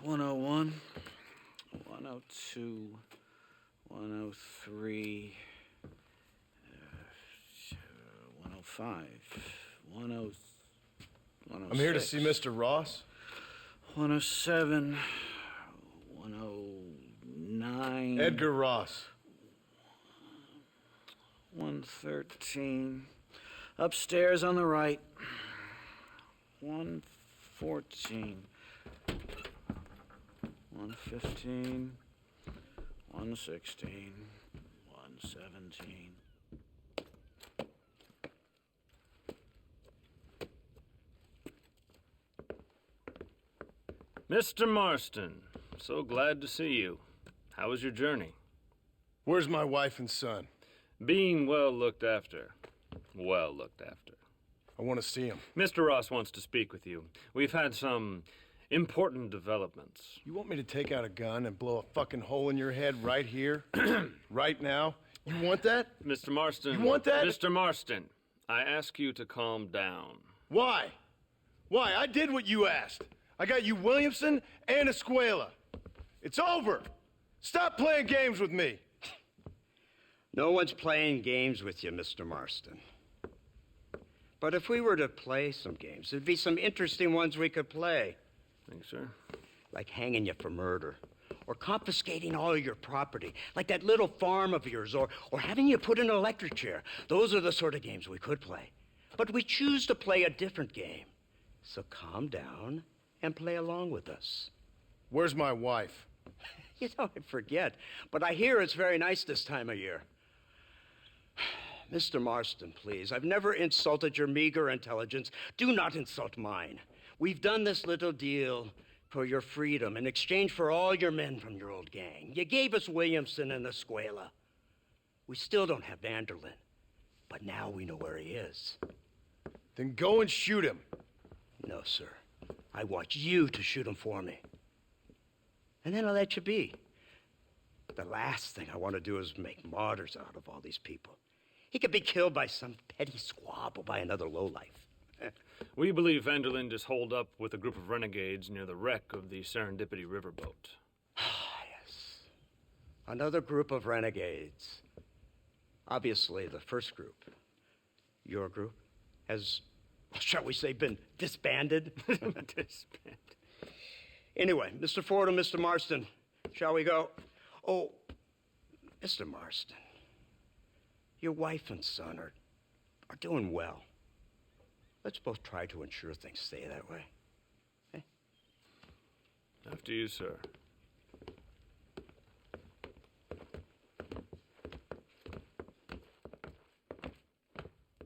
101, 102, 103, 105, 106. I'm here to see Mr. Ross. 107, 109. Edgar Ross. 113. Upstairs on the right. 114. 115. 116. 117. Mr. Marston, so glad to see you. How was your journey? Where's my wife and son? Being well looked after. Well looked after. I want to see him. Mr. Ross wants to speak with you. We've had some important developments. You want me to take out a gun and blow a fucking hole in your head right here? Right now? You want that? Mr. Marston. You want that? Mr. Marston, I ask you to calm down. Why? Why? I did what you asked. I got you Williamson and Escuela. It's over. Stop playing games with me. No one's playing games with you, Mr. Marston. But if we were to play some games, there'd be some interesting ones we could play. Thanks, sir. Like hanging you for murder, or confiscating all your property, like that little farm of yours, or having you put in an electric chair. Those are the sort of games we could play. But we choose to play a different game. So calm down and play along with us. Where's my wife? You know, I forget, but I hear it's very nice this time of year. Mr. Marston, please, I've never insulted your meager intelligence. Do not insult mine. We've done this little deal for your freedom in exchange for all your men from your old gang. You gave us Williamson and Escuela. We still don't have Vanderlyn, but now we know where he is. Then go and shoot him. No, sir. I want you to shoot him for me. And then I'll let you be. The last thing I want to do is make martyrs out of all these people. He could be killed by some petty squabble by another lowlife. We believe Vanderlyn is holed up with a group of renegades near the wreck of the Serendipity riverboat. Ah, yes. Another group of renegades. Obviously, the first group, your group, has, shall we say, been disbanded? Disbanded. Anyway, Mr. Ford and Mr. Marston, shall we go? Oh, Mr. Marston, your wife and son are doing well. Let's both try to ensure things stay that way. Okay? After you, sir.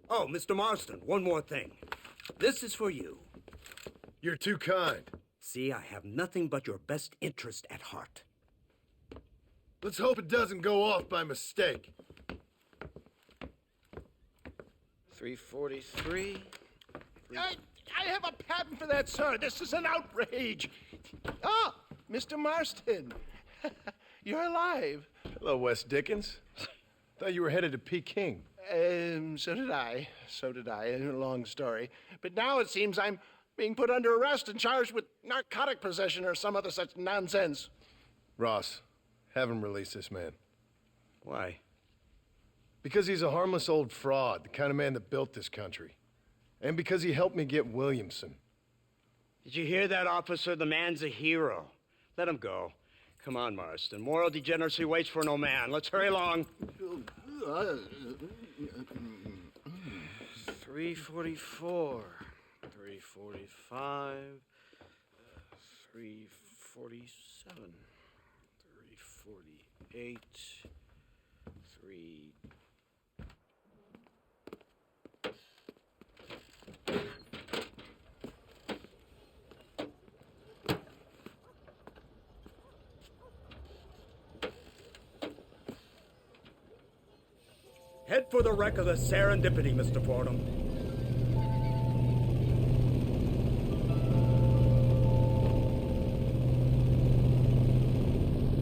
Oh, Mr. Marston, one more thing. This is for you. You're too kind. See, I have nothing but your best interest at heart. Let's hope it doesn't go off by mistake. 343. I have a patent for that, sir. This is an outrage. Ah, Mr. Marston. You're alive. Hello, Wes Dickens. Thought you were headed to Peking. So did I. So did I. A long story. But now it seems I'm being put under arrest and charged with narcotic possession or some other such nonsense. Ross, have him release this man. Why? Because he's a harmless old fraud, the kind of man that built this country. And because he helped me get Williamson. Did you hear that, officer? The man's a hero. Let him go. Come on, Marston. Moral degeneracy waits for no man. Let's hurry along. 344. 345. 347. 348. 3... Head for the wreck of the Serendipity, Mr. Fordham.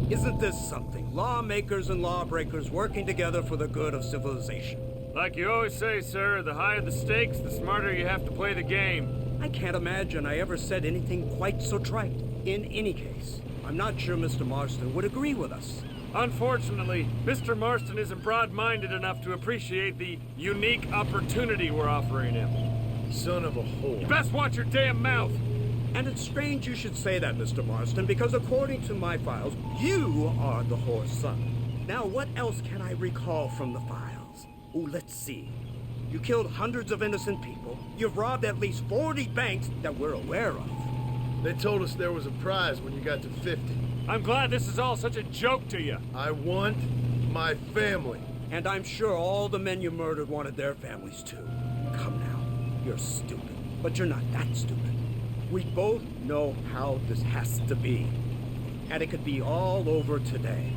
Isn't this something? Lawmakers and lawbreakers working together for the good of civilization. Like you always say, sir, the higher the stakes, the smarter you have to play the game. I can't imagine I ever said anything quite so trite. In any case, I'm not sure Mr. Marston would agree with us. Unfortunately, Mr. Marston isn't broad-minded enough to appreciate the unique opportunity we're offering him. Son of a whore. You best watch your damn mouth! And it's strange you should say that, Mr. Marston, because according to my files, you are the whore's son. Now, what else can I recall from the files? Oh, let's see. You killed hundreds of innocent people. You've robbed at least 40 banks that we're aware of. They told us there was a prize when you got to 50. I'm glad this is all such a joke to you. I want my family. And I'm sure all the men you murdered wanted their families too. Come now, you're stupid, but you're not that stupid. We both know how this has to be. And it could be all over today.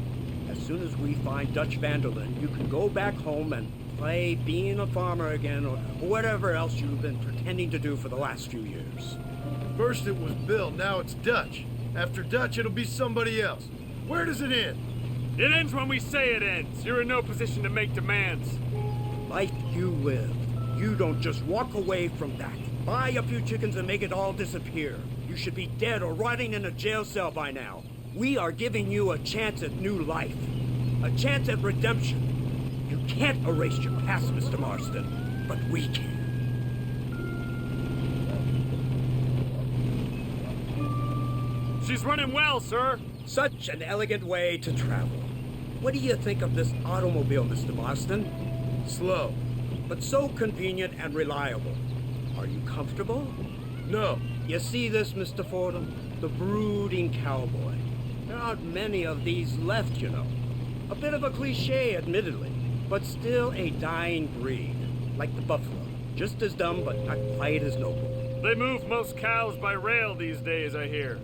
As soon as we find Dutch Vanderlyn, you can go back home and play being a farmer again, or whatever else you've been pretending to do for the last few years. First it was Bill, now it's Dutch. After Dutch, it'll be somebody else. Where does it end? It ends when we say it ends. You're in no position to make demands. Life you live. You don't just walk away from that. Buy a few chickens and make it all disappear. You should be dead or rotting in a jail cell by now. We are giving you a chance at new life. A chance at redemption. You can't erase your past, Mr. Marston, but we can. She's running well, sir. Such an elegant way to travel. What do you think of this automobile, Mr. Marston? Slow. But so convenient and reliable. Are you comfortable? No. You see this, Mr. Fordham? The brooding cowboy. There aren't many of these left, you know. A bit of a cliche, admittedly, but still a dying breed. Like the buffalo. Just as dumb, but not quite as noble. They move most cows by rail these days, I hear.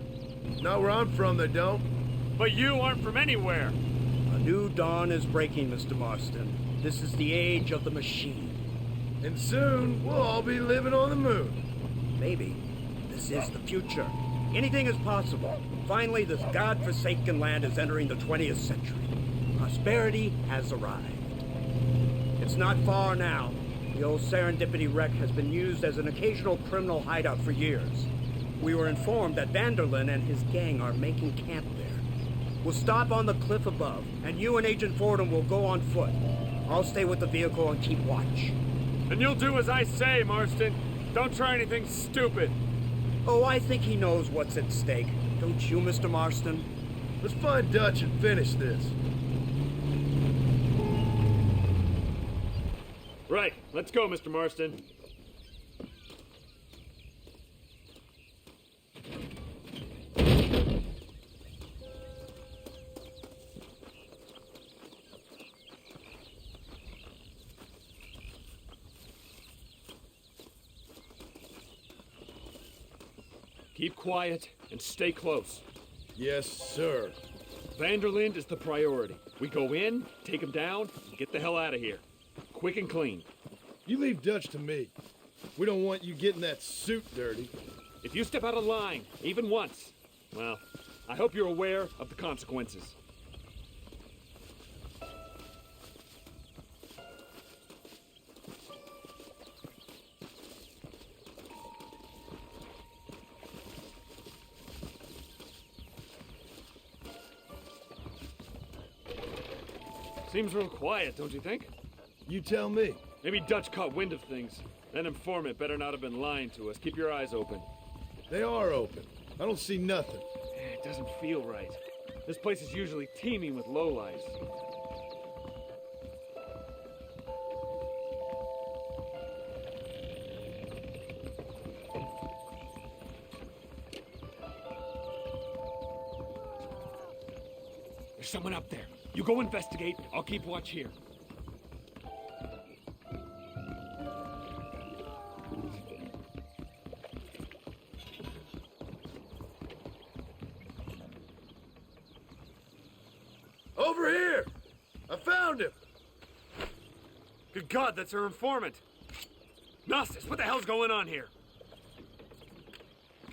Not where I'm from, they don't. But you aren't from anywhere. A new dawn is breaking, Mr. Marston. This is the age of the machine. And soon, we'll all be living on the moon. Maybe. This is the future. Anything is possible. Finally, this godforsaken land is entering the 20th century. Prosperity has arrived. It's not far now. The old Serendipity wreck has been used as an occasional criminal hideout for years. We were informed that Vanderlyn and his gang are making camp there. We'll stop on the cliff above, and you and Agent Fordham will go on foot. I'll stay with the vehicle and keep watch. And you'll do as I say, Marston. Don't try anything stupid. Oh, I think he knows what's at stake. Don't you, Mr. Marston? Let's find Dutch and finish this. Right. Let's go, Mr. Marston. Keep quiet and stay close. Yes, sir. Vanderlyn is the priority. We go in, take him down, and get the hell out of here. Quick and clean. You leave Dutch to me. We don't want you getting that suit dirty. If you step out of line, even once, well, I hope you're aware of the consequences. Seems real quiet, don't you think? You tell me. Maybe Dutch caught wind of things. That informant better not have been lying to us. Keep your eyes open. They are open. I don't see nothing. It doesn't feel right. This place is usually teeming with lowlights. There's someone up there. You go investigate. I'll keep watch here. Over here! I found him! Good God, that's her informant. Gnosis, what the hell's going on here?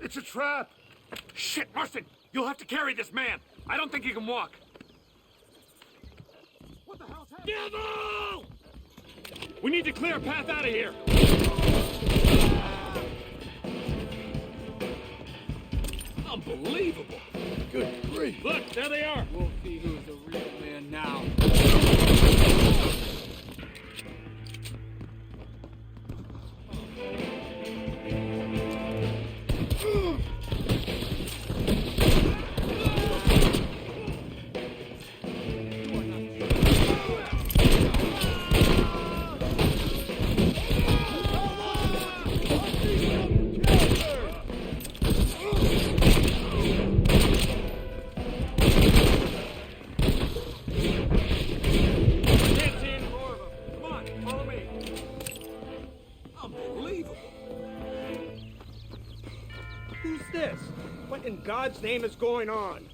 It's a trap! Shit, Marston! You'll have to carry this man! I don't think he can walk. What the hell's happening? Devil! We need to clear a path out of here. Unbelievable. Good grief. Look, there they are. We'll see who's the real man now. Can't see any more of them. Come on, follow me. Unbelievable. Who's this? What in God's name is going on?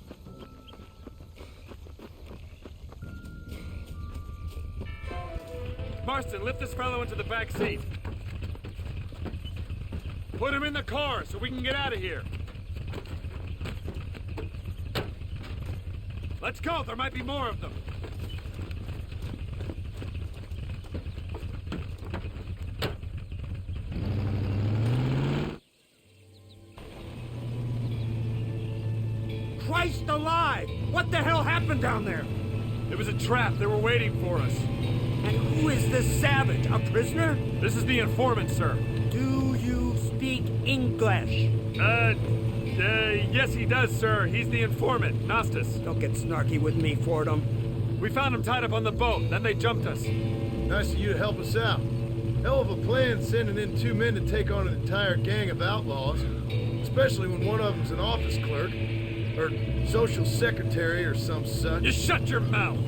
Marston, lift this fellow into the back seat. Put him in the car so we can get out of here. Let's go, there might be more of them. Christ alive! What the hell happened down there? It was a trap, they were waiting for us. And who is this savage? A prisoner? This is the informant, sir. Do you speak English? Yes he does, sir. He's the informant, Nostus. Don't get snarky with me, Fordham. We found him tied up on the boat, then they jumped us. Nice of you to help us out. Hell of a plan sending in 2 men to take on an entire gang of outlaws. Especially when one of them's an office clerk. Or social secretary or some such. You shut your mouth!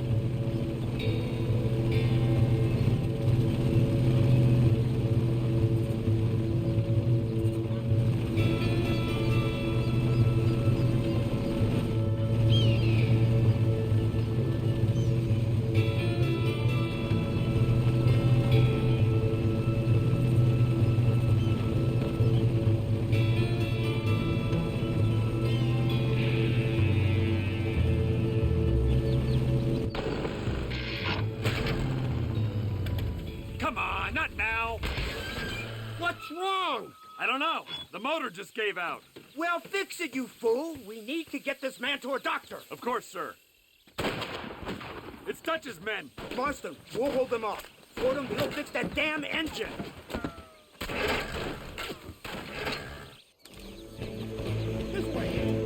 Come on, not now! What's wrong? I don't know. The motor just gave out. Well, fix it, you fool. We need to get this man to a doctor. Of course, sir. It's Dutch's men. Marston, we'll hold them off. Fordham, we'll fix that damn engine. This way.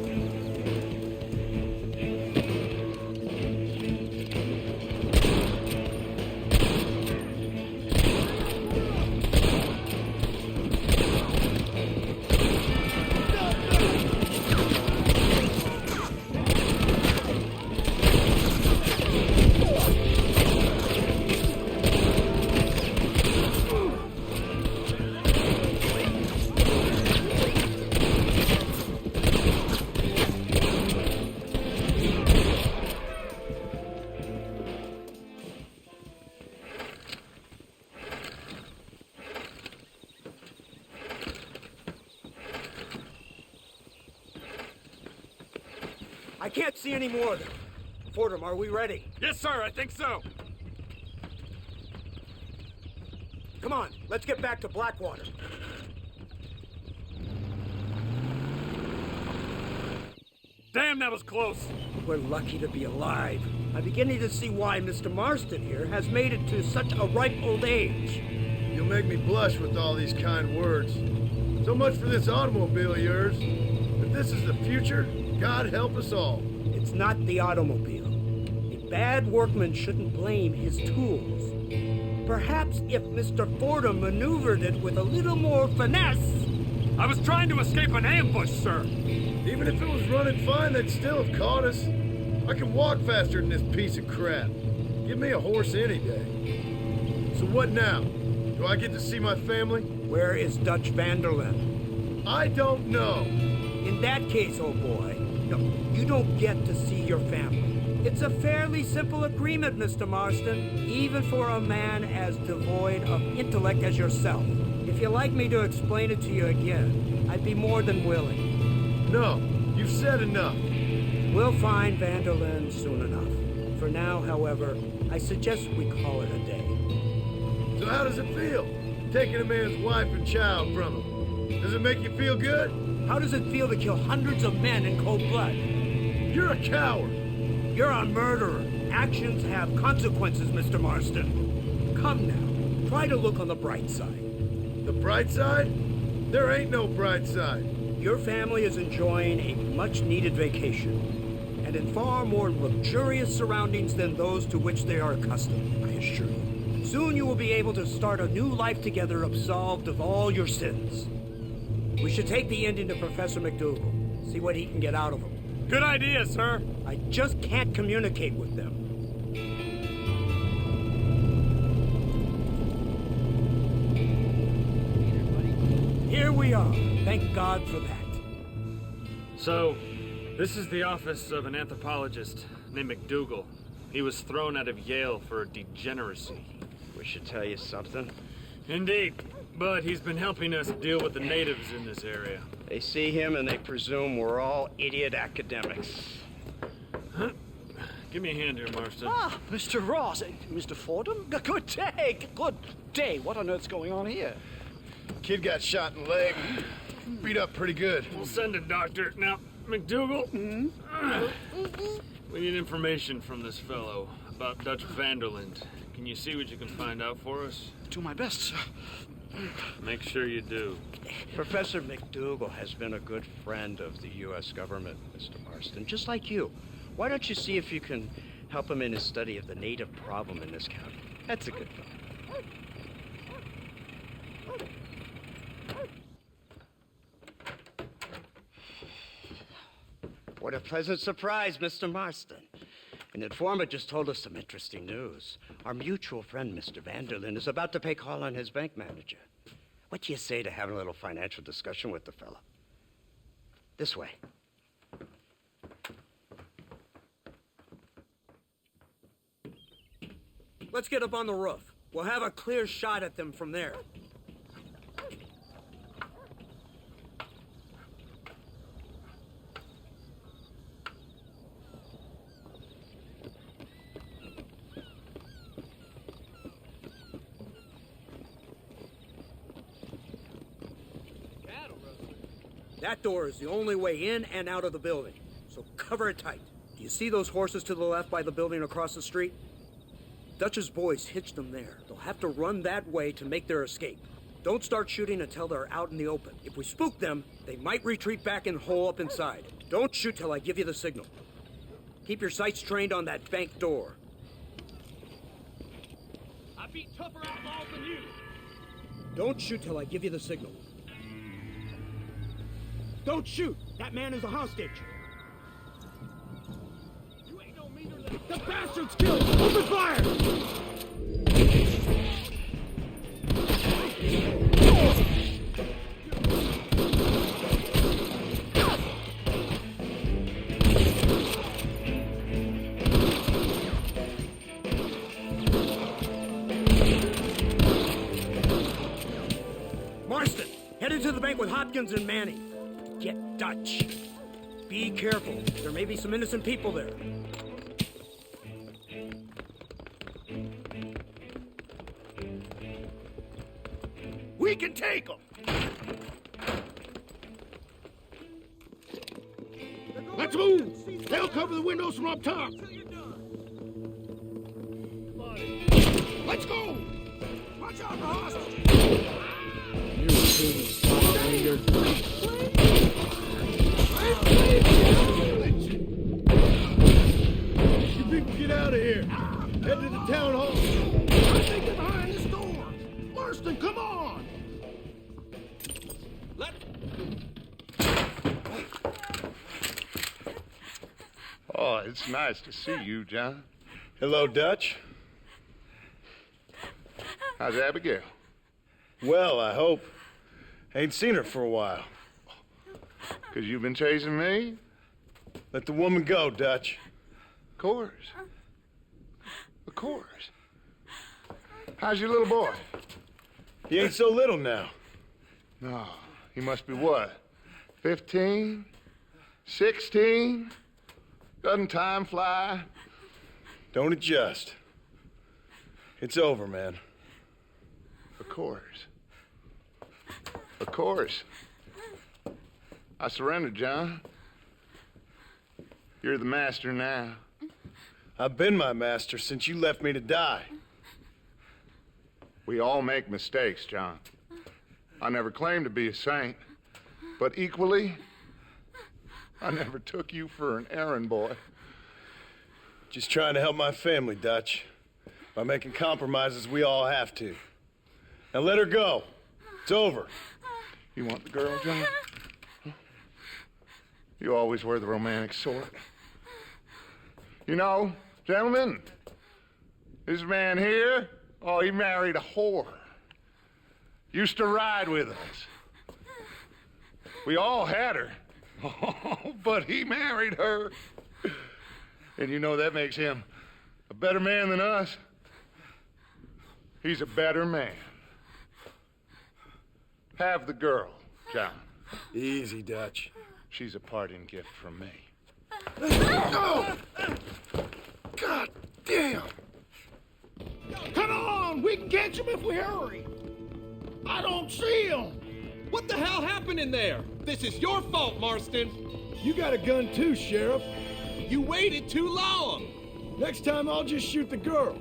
I can't see any more of them. Fordham, are we ready? Yes, sir, I think so. Come on, let's get back to Blackwater. Damn, that was close. We're lucky to be alive. I'm beginning to see why Mr. Marston here has made it to such a ripe old age. You'll make me blush with all these kind words. So much for this automobile of yours. If this is the future, God help us all. It's not the automobile. A bad workman shouldn't blame his tools. Perhaps if Mr. Fordham maneuvered it with a little more finesse. I was trying to escape an ambush, sir. Even if it was running fine, they'd still have caught us. I can walk faster than this piece of crap. Give me a horse any day. So what now? Do I get to see my family? Where is Dutch Vanderlyn? I don't know. In that case, old boy, no, you don't get to see your family. It's a fairly simple agreement, Mr. Marston, even for a man as devoid of intellect as yourself. If you'd like me to explain it to you again, I'd be more than willing. No, you've said enough. We'll find Vanderlyn soon enough. For now, however, I suggest we call it a day. So how does it feel, taking a man's wife and child from him? Does it make you feel good? How does it feel to kill hundreds of men in cold blood? You're a coward. You're a murderer. Actions have consequences, Mr. Marston. Come now, try to look on the bright side. The bright side? There ain't no bright side. Your family is enjoying a much-needed vacation, and in far more luxurious surroundings than those to which they are accustomed, I assure you. Soon you will be able to start a new life together, absolved of all your sins. We should take the Indian to Professor McDougal, see what he can get out of him. Good idea, sir. I just can't communicate with them. Here we are. Thank God for that. So, this is the office of an anthropologist named McDougal. He was thrown out of Yale for degeneracy. We should tell you something. Indeed, but he's been helping us deal with the natives in this area. They see him and they presume we're all idiot academics. Huh? Give me a hand here, Marston. Ah, Mr. Ross. Mr. Fordham? Good day. Good day. What on earth's going on here? Kid got shot in the leg. Beat up pretty good. We'll send a doctor. Now, McDougal, we need information from this fellow about Dutch Vanderland. Can you see what you can find out for us? Do my best, sir. Make sure you do. Professor McDougal has been a good friend of the U.S. government, Mr. Marston, just like you. Why don't you see if you can help him in his study of the native problem in this county? That's a good fellow. What a pleasant surprise, Mr. Marston. An informant just told us some interesting news. Our mutual friend, Mr. Vanderlyn, is about to pay call on his bank manager. What do you say to having a little financial discussion with the fella? This way. Let's get up on the roof. We'll have a clear shot at them from there. That door is the only way in and out of the building, so cover it tight. Do you see those horses to the left by the building across the street? Dutch's boys hitched them there. They'll have to run that way to make their escape. Don't start shooting until they're out in the open. If we spook them, they might retreat back and hole up inside. Don't shoot till I give you the signal. Keep your sights trained on that bank door. I beat tougher outlaws than you. Don't shoot till I give you the signal. Don't shoot! That man is a hostage! You ain't no meaner than... The bastard's killed! Open fire! Marston, head into the bank with Hopkins and Manning. Get Dutch. Be careful. There may be some innocent people there. We can take them. Let's move. They'll cover the windows from up top. Let's go. Watch out for hostages. You people get out of here. Head to the town hall. I think they're behind this door. Marston, come on. Oh, it's nice to see you, John. Hello, Dutch. How's Abigail? Well, I hope. Ain't seen her for a while. 'Cause you've been chasing me? Let the woman go, Dutch. Of course. Of course. How's your little boy? He ain't so little now. No, he must be what? 15? 16? Doesn't time fly? Don't adjust. It's over, man. Of course. Of course. I surrendered, John. You're the master now. I've been my master since you left me to die. We all make mistakes, John. I never claimed to be a saint, but equally, I never took you for an errand boy. Just trying to help my family, Dutch. By making compromises we all have to. Now let her go. It's over. You want the girl, John? You always were the romantic sort. You know, gentlemen, this man here, oh, he married a whore. Used to ride with us. We all had her. Oh, but he married her. And you know that makes him a better man than us. He's a better man. Have the girl, John. Easy, Dutch. She's a parting gift from me. Oh! God damn! Come on, we can catch him if we hurry. I don't see him. What the hell happened in there? This is your fault, Marston. You got a gun too, Sheriff. You waited too long. Next time I'll just shoot the girl.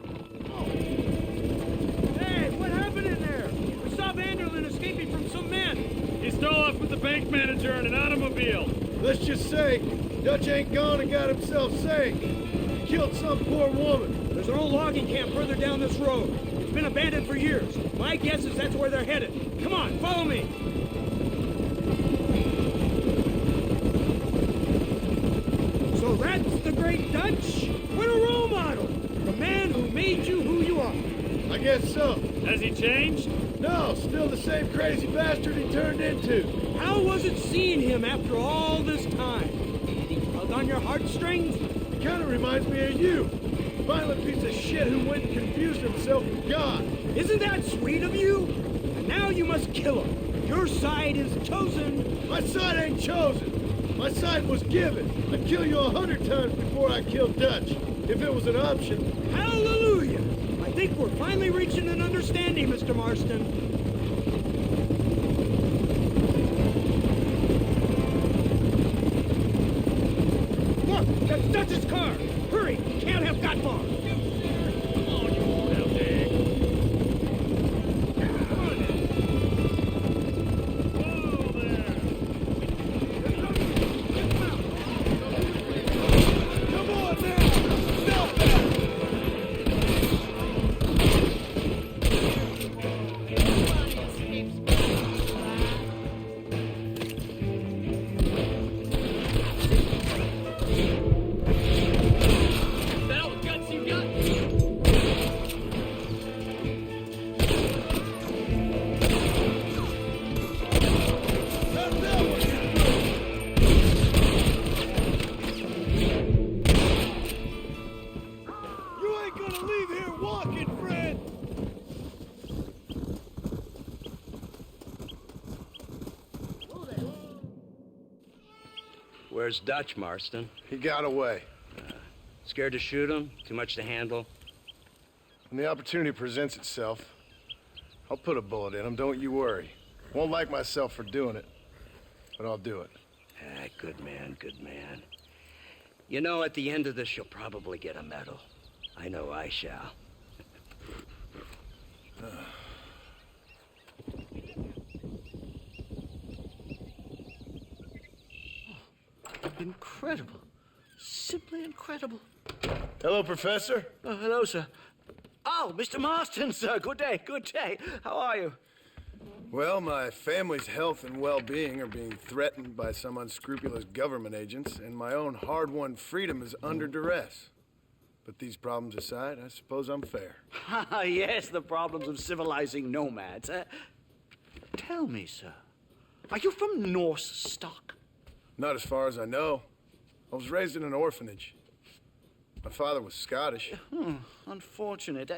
Hey, what happened in there? We saw Vanderlyn escaping from some men. He stole off with the bank manager in an automobile. Let's just say, Dutch ain't gone and got himself saved. He killed some poor woman. There's an old logging camp further down this road. It's been abandoned for years. My guess is that's where they're headed. Come on, follow me. So that's the great Dutch? What a role model! The man who made you who you are. I guess so. Has he changed? No, still the same crazy bastard he turned into. How was it seeing him after all this time? Did he tug on your heartstrings? He kind of reminds me of you. Violent piece of shit who went and confused himself with God. Isn't that sweet of you? And now you must kill him. Your side is chosen. My side ain't chosen. My side was given. I'd kill you 100 times before I killed Dutch, if it was an option. Hallelujah! I think we're finally reaching an understanding, Mr. Marston. Look, that's Dutch's car. Hurry, can't have got far. Where's Dutch, Marston? He got away. Scared to shoot him? Too much to handle? When the opportunity presents itself, I'll put a bullet in him, don't you worry. Won't like myself for doing it, but I'll do it. Ah, good man, good man. You know, at the end of this, you'll probably get a medal. I know I shall. Incredible. Simply incredible. Hello, Professor. Hello, sir. Oh, Mr. Marston, sir. Good day, good day. How are you? Well, my family's health and well-being are being threatened by some unscrupulous government agents, and my own hard-won freedom is under duress. But these problems aside, I suppose I'm fair. Yes, the problems of civilizing nomads. Tell me, sir, are you from Norse stock? Not as far as I know. I was raised in an orphanage. My father was Scottish. Unfortunate.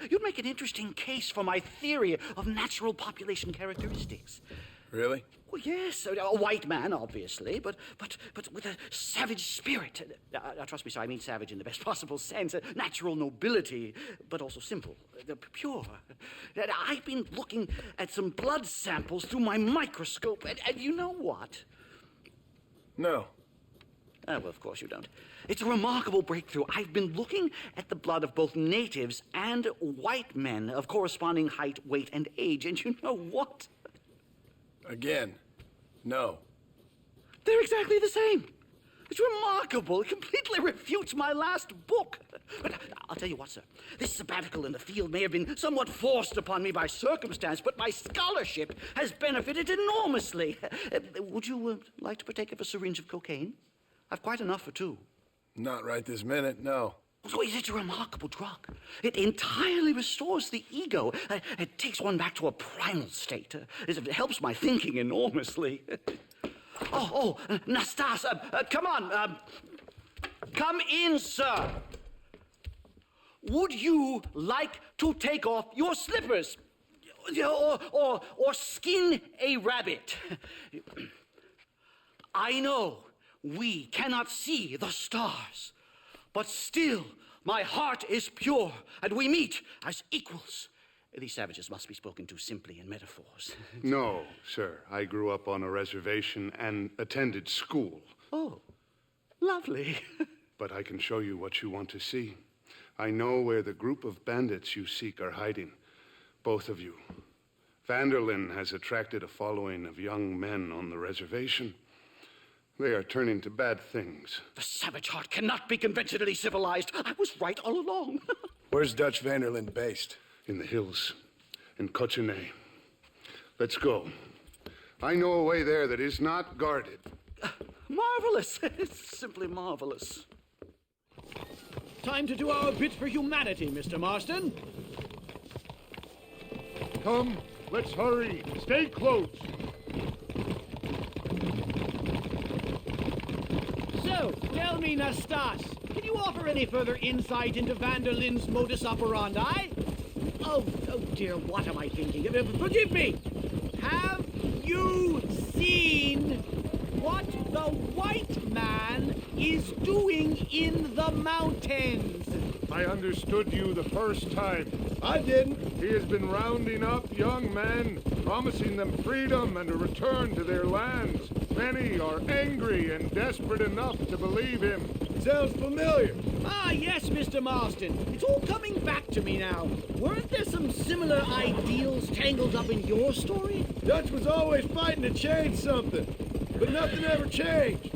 You'd make an interesting case for my theory of natural population characteristics. Really? Well, yes, a white man, obviously, but with a savage spirit. Trust me, sir, I mean savage in the best possible sense. Natural nobility, but also simple, pure. I've been looking at some blood samples through my microscope, and you know what? No. Ah, well, of course you don't. It's a remarkable breakthrough. I've been looking at the blood of both natives and white men of corresponding height, weight, and age, and you know what? Again, no. They're exactly the same. It's remarkable. It completely refutes my last book. But I'll tell you what, sir. This sabbatical in the field may have been somewhat forced upon me by circumstance, but my scholarship has benefited enormously. Would you like to partake of a syringe of cocaine? I've quite enough for two. Not right this minute, no. So it's a remarkable drug. It entirely restores the ego. It takes one back to a primal state. It helps my thinking enormously. Nastas, come on. Come in, sir. Would you like to take off your slippers? Or skin a rabbit? I know we cannot see the stars, but still my heart is pure, and we meet as equals. These savages must be spoken to simply in metaphors. No, sir. I grew up on a reservation and attended school. Oh, lovely. But I can show you what you want to see. I know where the group of bandits you seek are hiding. Both of you. Vanderlyn has attracted a following of young men on the reservation. They are turning to bad things. The savage heart cannot be conventionally civilized. I was right all along. Where's Dutch Vanderlyn based? In the hills, in Cochene. Let's go. I know a way there that is not guarded. Marvelous. It's simply marvelous. Time to do our bit for humanity, Mr. Marston. Come, let's hurry. Stay close. So, tell me, Nastas, can you offer any further insight into Vanderlyn's modus operandi? Oh dear, what am I thinking? Forgive me! Have you seen what the white man is doing in the mountains? I understood you the first time. I didn't. He has been rounding up young men, promising them freedom and a return to their lands. Many are angry and desperate enough to believe him. Sounds familiar. Ah, yes, Mr. Marston. It's all coming back to me now. Weren't there some similar ideals tangled up in your story? Dutch was always fighting to change something, but nothing ever changed.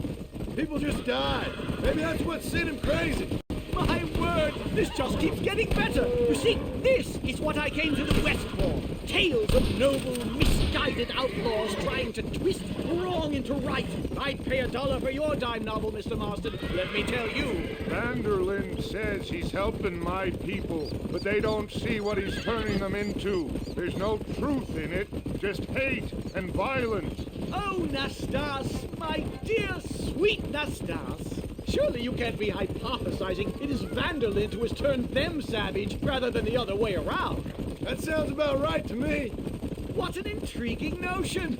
People just died. Maybe that's what sent him crazy. My word, this just keeps getting better. You see, this is what I came to the West for. Tales of noble, misguided outlaws trying to twist wrong into right. I'd pay $1 for your dime novel, Mr. Marston, let me tell you. Vanderlyn says he's helping my people, but they don't see what he's turning them into. There's no truth in it, just hate and violence. Oh, Nastas, my dear, sweet Nastas. Surely you can't be hypothesizing it is Vanderlyn who has turned them savage rather than the other way around. That sounds about right to me. What an intriguing notion.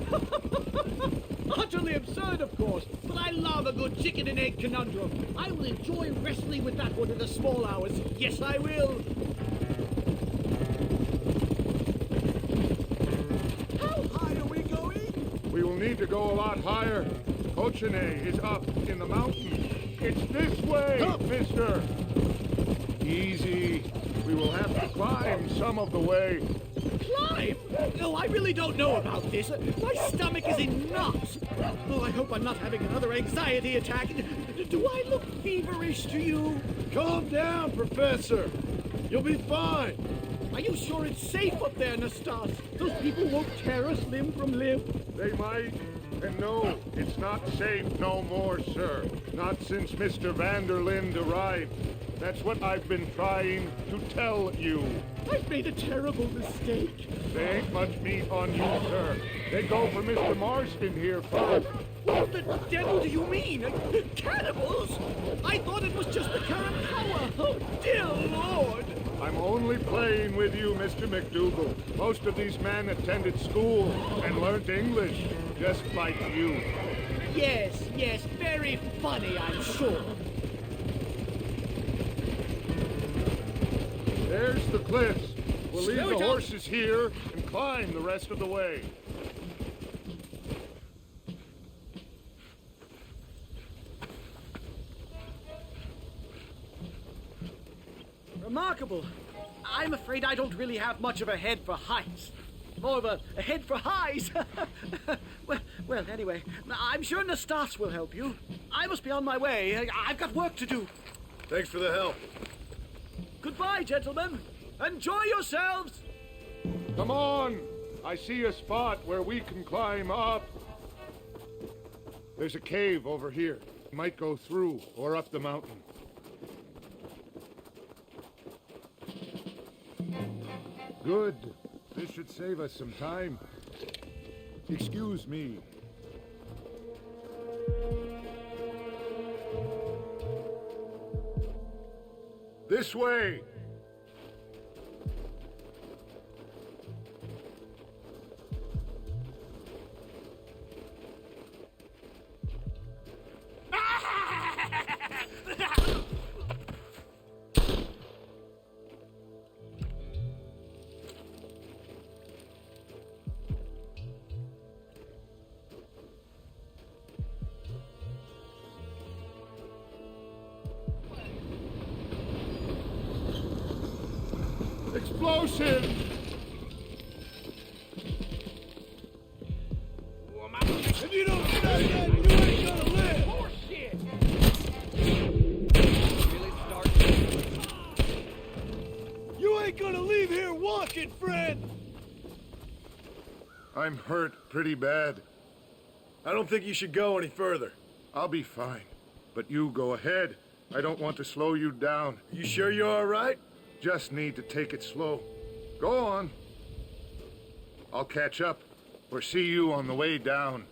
Utterly absurd, of course, but I love a good chicken and egg conundrum. I will enjoy wrestling with that one in the small hours. Yes, I will. How high are we going? We will need to go a lot higher. Cochene is up in the mountains. It's this way, mister. Easy. We will have to climb some of the way. Climb? No, I really don't know about this. My stomach is in knots. Oh, I hope I'm not having another anxiety attack. Do I look feverish to you? Calm down, Professor. You'll be fine. Are you sure it's safe up there, Nastas? Those people won't tear us limb from limb. They might. And no, it's not safe no more, sir. Not since Mr. Vanderlyn arrived. That's what I've been trying to tell you. I've made a terrible mistake. There ain't much meat on you, sir. They go for Mr. Marston here first. What the devil do you mean? Cannibals? I thought it was just the Karankawa. Oh, dear Lord. I'm only playing with you, Mr. McDougal. Most of these men attended school and learned English, just like you. Yes, very funny, I'm sure. There's the cliffs. We'll leave Slow it the down. horses here and climb the rest of the way. Remarkable. I'm afraid I don't really have much of a head for heights. More of a head for highs. well, anyway, I'm sure Nastas will help you. I must be on my way. I've got work to do. Thanks for the help. Goodbye, gentlemen. Enjoy yourselves. Come on! I see a spot where we can climb up. There's a cave over here. Might go through or up the mountain. Good. This should save us some time. Excuse me. This way! Explosive! If you don't stop that, you ain't gonna live! Bullshit! You ain't gonna leave here walking, friend! I'm hurt pretty bad. I don't think you should go any further. I'll be fine. But you go ahead. I don't want to slow you down. You sure you're all right? Just need to take it slow. Go on. I'll catch up or see you on the way down.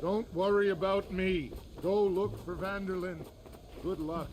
Don't worry about me. Go look for Vanderlyn. Good luck.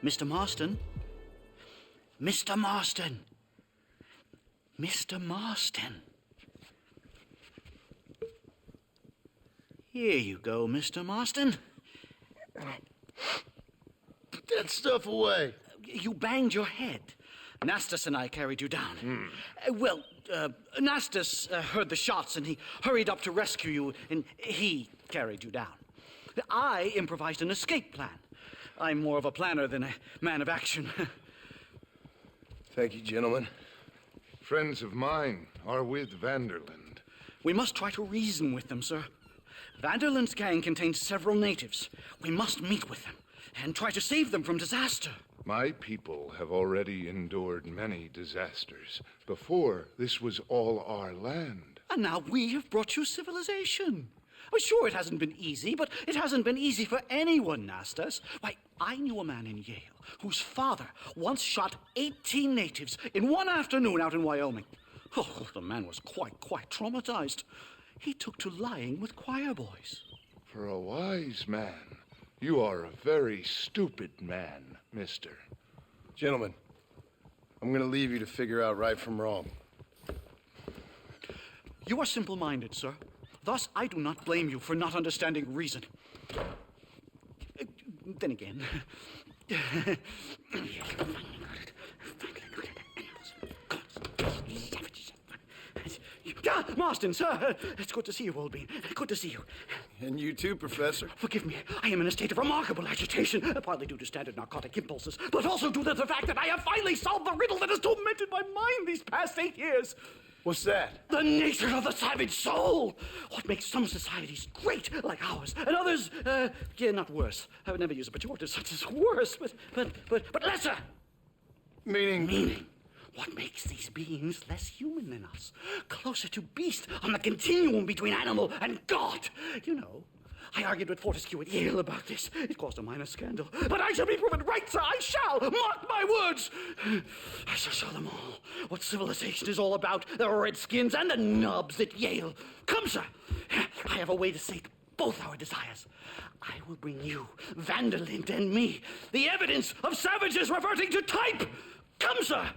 Mr. Marston? Mr. Marston! Mr. Marston! Here you go, Mr. Marston. Put that stuff away. You banged your head. Nastas and I carried you down. Nastas heard the shots and he hurried up to rescue you, and he carried you down. I improvised an escape plan. I'm more of a planner than a man of action. Thank you, gentlemen. Friends of mine are with Vanderlyn. We must try to reason with them, sir. Vanderlyn's gang contains several natives. We must meet with them and try to save them from disaster. My people have already endured many disasters. Before, this was all our land. And now we have brought you civilization. Well, sure, it hasn't been easy, but it hasn't been easy for anyone, Nastas. Why, I knew a man in Yale whose father once shot 18 natives in one afternoon out in Wyoming. Oh, the man was quite traumatized. He took to lying with choir boys. For a wise man, you are a very stupid man, mister. Gentlemen, I'm going to leave you to figure out right from wrong. You are simple-minded, sir. Thus, I do not blame you for not understanding reason. Then again... Marston, sir! It's good to see you, old bean. Good to see you. And you too, Professor. Forgive me. I am in a state of remarkable agitation, partly due to standard narcotic impulses, but also due to the fact that I have finally solved the riddle that has tormented my mind these past 8 years. What's that? The nature of the savage soul! What makes some societies great, like ours, and others, not worse. I would never use a pejorative such as worse, but lesser. Meaning? What makes these beings less human than us? Closer to beast on the continuum between animal and God. You know, I argued with Fortescue at Yale about this. It caused a minor scandal. But I shall be proven right, sir. I shall. Mark my words. I shall show them all what civilization is all about. The redskins and the nubs at Yale. Come, sir. I have a way to sate both our desires. I will bring you, Vanderlint, and me, the evidence of savages reverting to type. Come, sir.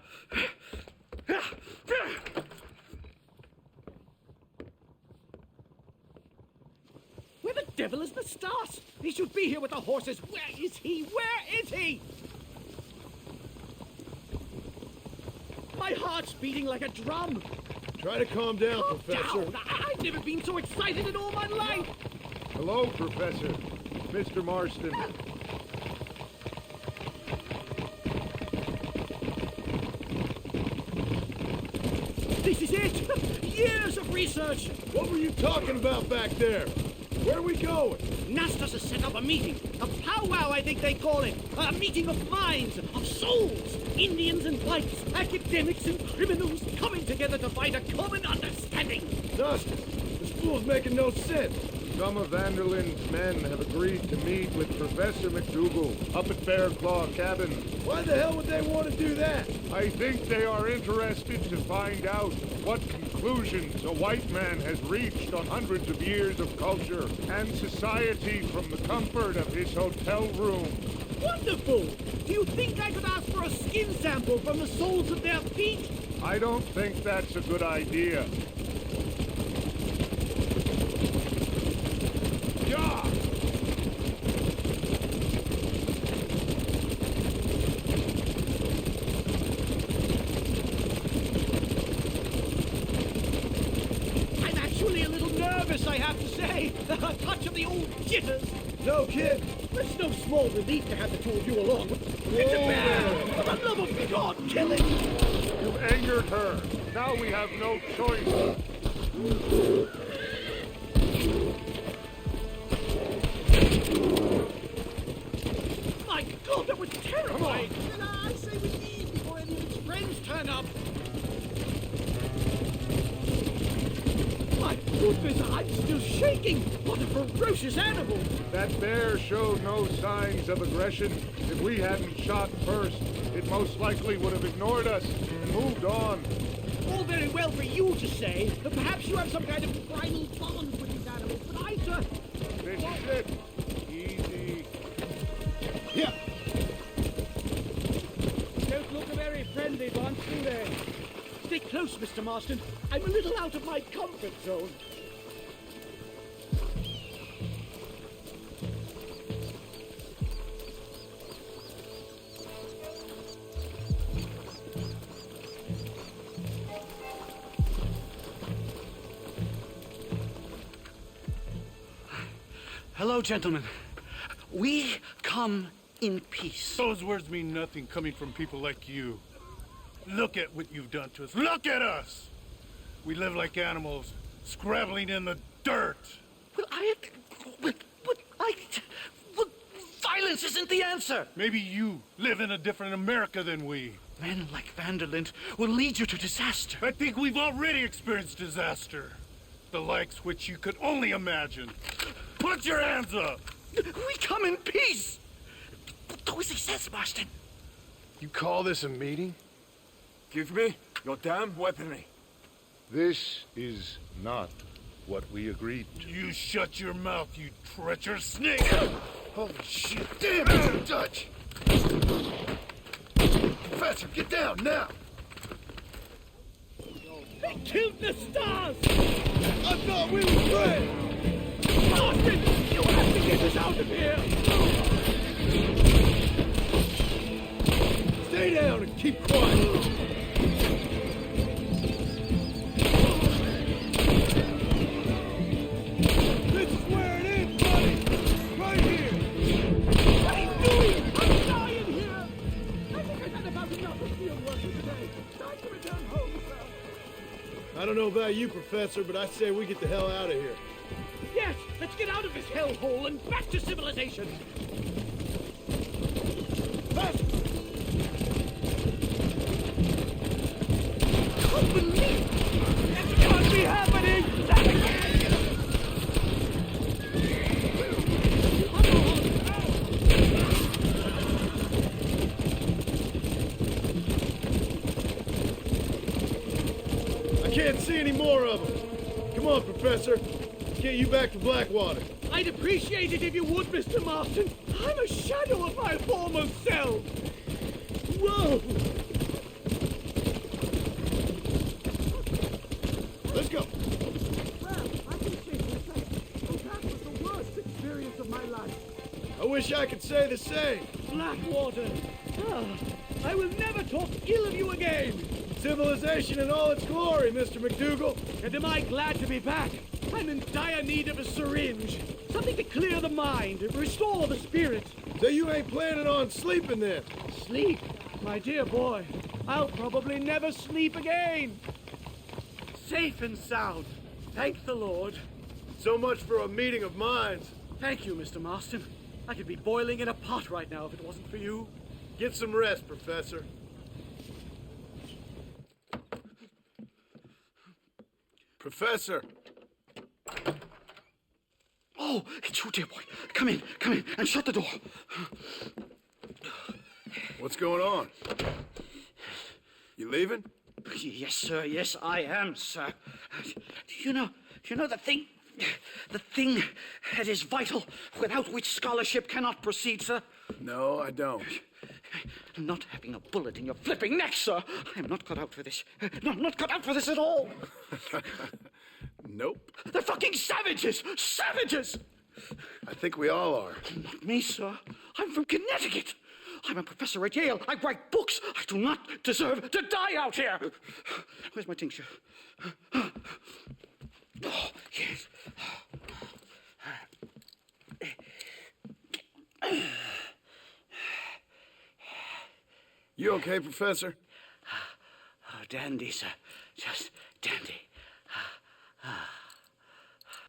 Where the devil is Nastas? He should be here with the horses. Where is he? Where is he? My heart's beating like a drum. Try to calm down, Calm Professor. down. I've never been so excited in all my life. Hello, Professor. Mr. Marston. This is it. Years of research. What were you talking about back there? Where are we going? Nastas has set up a meeting. A powwow, I think they call it. A meeting of minds, of souls. Indians and whites, academics and criminals coming together to find a common understanding. Nastas, this fool's making no sense. Some of Vanderlyn's men have agreed to meet with Professor McDougal up at Bear Claw Cabin. Why the hell would they want to do that? I think they are interested to find out what conclusions a white man has reached on hundreds of years of culture and society from the comfort of his hotel room. Wonderful! Do you think I could ask for a skin sample from the soles of their feet? I don't think that's a good idea. Yeah! I'm actually a little nervous, I have to say. A touch of the old jitters. No kid. It's no small relief to have the two of you along. It's a bear! For the love of God, kill it! You angered her. Now we have no choice. My God, that was terrifying! I say we leave before any of his friends turn up. My goodness, I'm still shaking! What a ferocious animal! That bear showed no signs of aggression. If we hadn't shot first, it most likely would have ignored us and moved on. All very well for you to say, but perhaps you have some kind of primal bond with these animals, but I, sir... This is it. Easy. Yeah. Don't look a very friendly bunch, do they? Stay close, Mr. Marston. I'm a little out of my comfort zone. Hello, gentlemen. We come in peace. Those words mean nothing coming from people like you. Look at what you've done to us. Look at us! We live like animals, scrabbling in the dirt. Well, violence isn't the answer. Maybe you live in a different America than we. Men like Vanderlint will lead you to disaster. I think we've already experienced disaster. The likes which you could only imagine. Put your hands up! We come in peace! Do as he says, Marston. You call this a meeting? Give me your damn weaponry. This is not what we agreed to. You shut your mouth, you treacherous snake! Holy shit! Damn it, Dutch! Professor, get down now! They killed the stars! I thought we were friends! Marston, you have to get us out of here! Stay down and keep quiet! This is where it is, buddy! Right here! What are you doing? I'm dying here! I think I've had about enough of field work for today. Time to return home, sir. I don't know about you, Professor, but I say we get the hell out of here. Yes, let's get out of this hellhole and back to civilization. Faster! can't see any more of them. Come on, Professor. Let's get you back to Blackwater. I'd appreciate it if you would, Mr. Marston. I'm a shadow of my former self. Whoa! Let's go. Well, I can safely say, that was the worst experience of my life. I wish I could say the same. Blackwater. Ah, I will never talk ill of you again. Civilization in all its glory, Mr. McDougal. And am I glad to be back? I'm in dire need of a syringe. Something to clear the mind, restore the spirit. So you ain't planning on sleeping then? Sleep? My dear boy, I'll probably never sleep again. Safe and sound. Thank the Lord. So much for a meeting of minds. Thank you, Mr. Marston. I could be boiling in a pot right now if it wasn't for you. Get some rest, Professor. Professor. Oh, it's you, dear boy. Come in, and shut the door. What's going on? You leaving? Yes, sir. Yes, I am, sir. You know the thing that is vital, without which scholarship cannot proceed, sir? No, I don't. Not having a bullet in your flipping neck, sir. I'm not cut out for this. No, I'm not cut out for this at all. Nope. They're fucking savages! Savages! I think we all are. Not me, sir. I'm from Connecticut. I'm a professor at Yale. I write books. I do not deserve to die out here. Where's my tincture? Oh, yes. You okay, Professor? Oh, dandy, sir. Just dandy.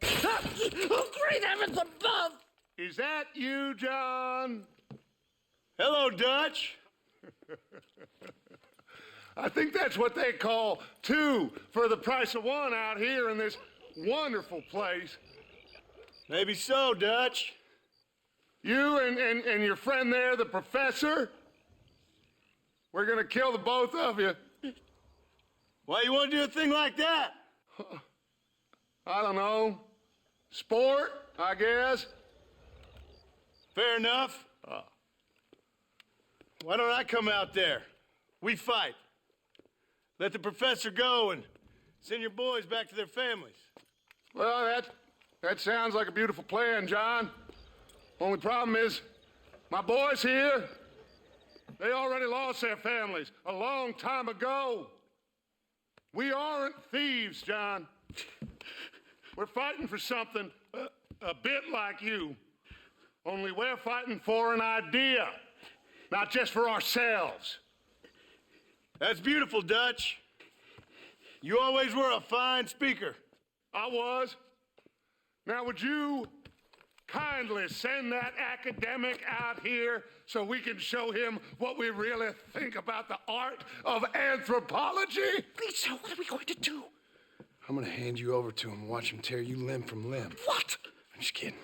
Oh, great heavens above! Is that you, John? Hello, Dutch. I think that's what they call two for the price of one out here in this wonderful place. Maybe so, Dutch. You and your friend there, the professor, we're gonna kill the both of you. Why you want to do a thing like that? I don't know. Sport, I guess. Fair enough. Why don't I come out there? We fight. Let the professor go and send your boys back to their families. Well, that sounds like a beautiful plan, John. Only problem is, my boys here, they already lost their families a long time ago. We aren't thieves, John. We're fighting for something a bit like you. Only we're fighting for an idea, not just for ourselves. That's beautiful, Dutch. You always were a fine speaker. I was. Now, would you kindly send that academic out here so we can show him what we really think about the art of anthropology? Please, sir, what are we going to do? I'm gonna hand you over to him and watch him tear you limb from limb. What? I'm just kidding.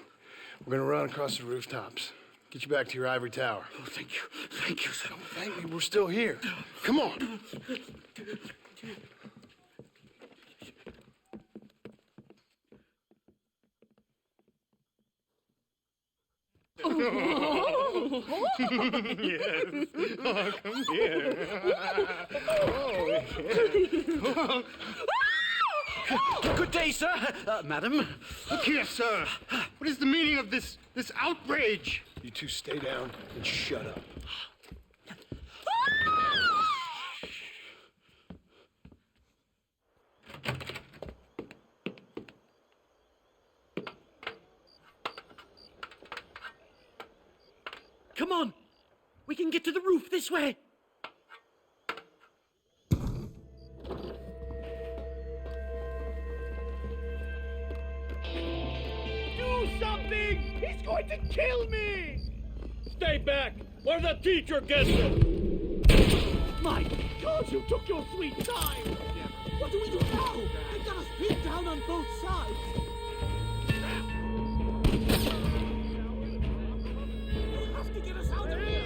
We're gonna run across the rooftops. Get you back to your ivory tower. Oh, thank you. Thank you, sir. Don't thank me, we're still here. Come on. Yes. Oh, come here. Good day, sir. Madam. Look here, sir. What is the meaning of this outrage? You two stay down and shut up. Come on. We can get to the roof this way. Do something! He's going to kill me! Stay back, or the teacher gets it! My God, you took your sweet time! What do we do now? They've got us pinned down on both sides! You have to get us out of here!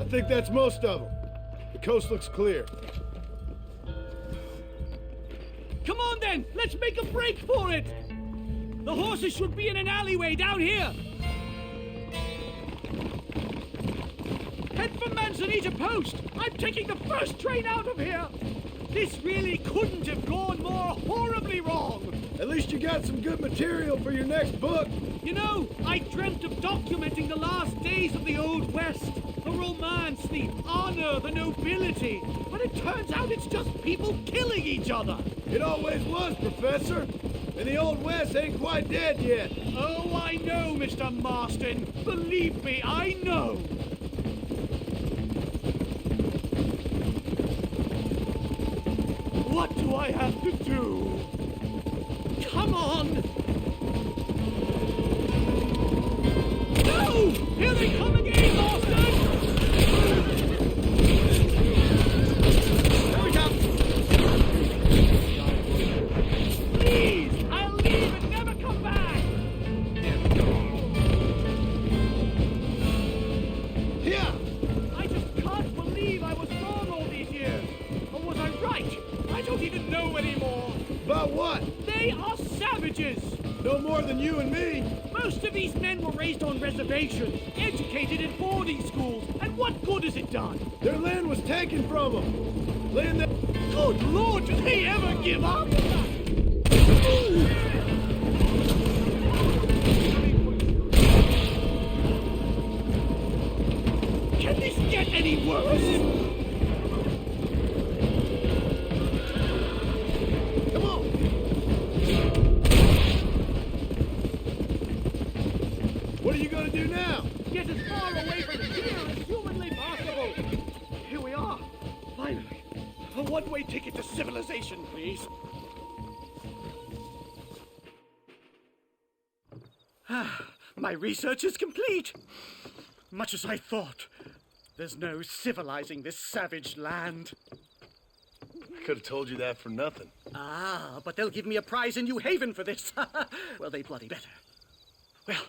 think that's most of them. The coast looks clear. Come on then, let's make a break for it! The horses should be in an alleyway down here! Head for Manzanita Post! I'm taking the first train out of here! This really couldn't have gone more horribly wrong! At least you got some good material for your next book. You know, I dreamt of documenting the last days of the Old West. The romance, the honor, the nobility. But it turns out it's just people killing each other. It always was, Professor. And the Old West ain't quite dead yet. Oh, I know, Mr. Marston. Believe me, I know. What do I have to do? Come on! No! Here they come again, Marston! Here we come! Please! I'll leave and never come back! Here! I just can't believe I was wrong all these years! Or was I right? I don't even know anymore! About what? They are savages! No more than you and me. Most of these men were raised on reservations, educated in boarding schools, and what good has it done? Their land was taken from them. Land that... Good Lord, do they ever give up? Can this get any worse? What are you going to do now? Get as far away from here as humanly possible. Here we are. Finally. A one-way ticket to civilization, please. My research is complete. Much as I thought. There's no civilizing this savage land. I could have told you that for nothing. Ah, but they'll give me a prize in New Haven for this. Well, they bloody better. Well,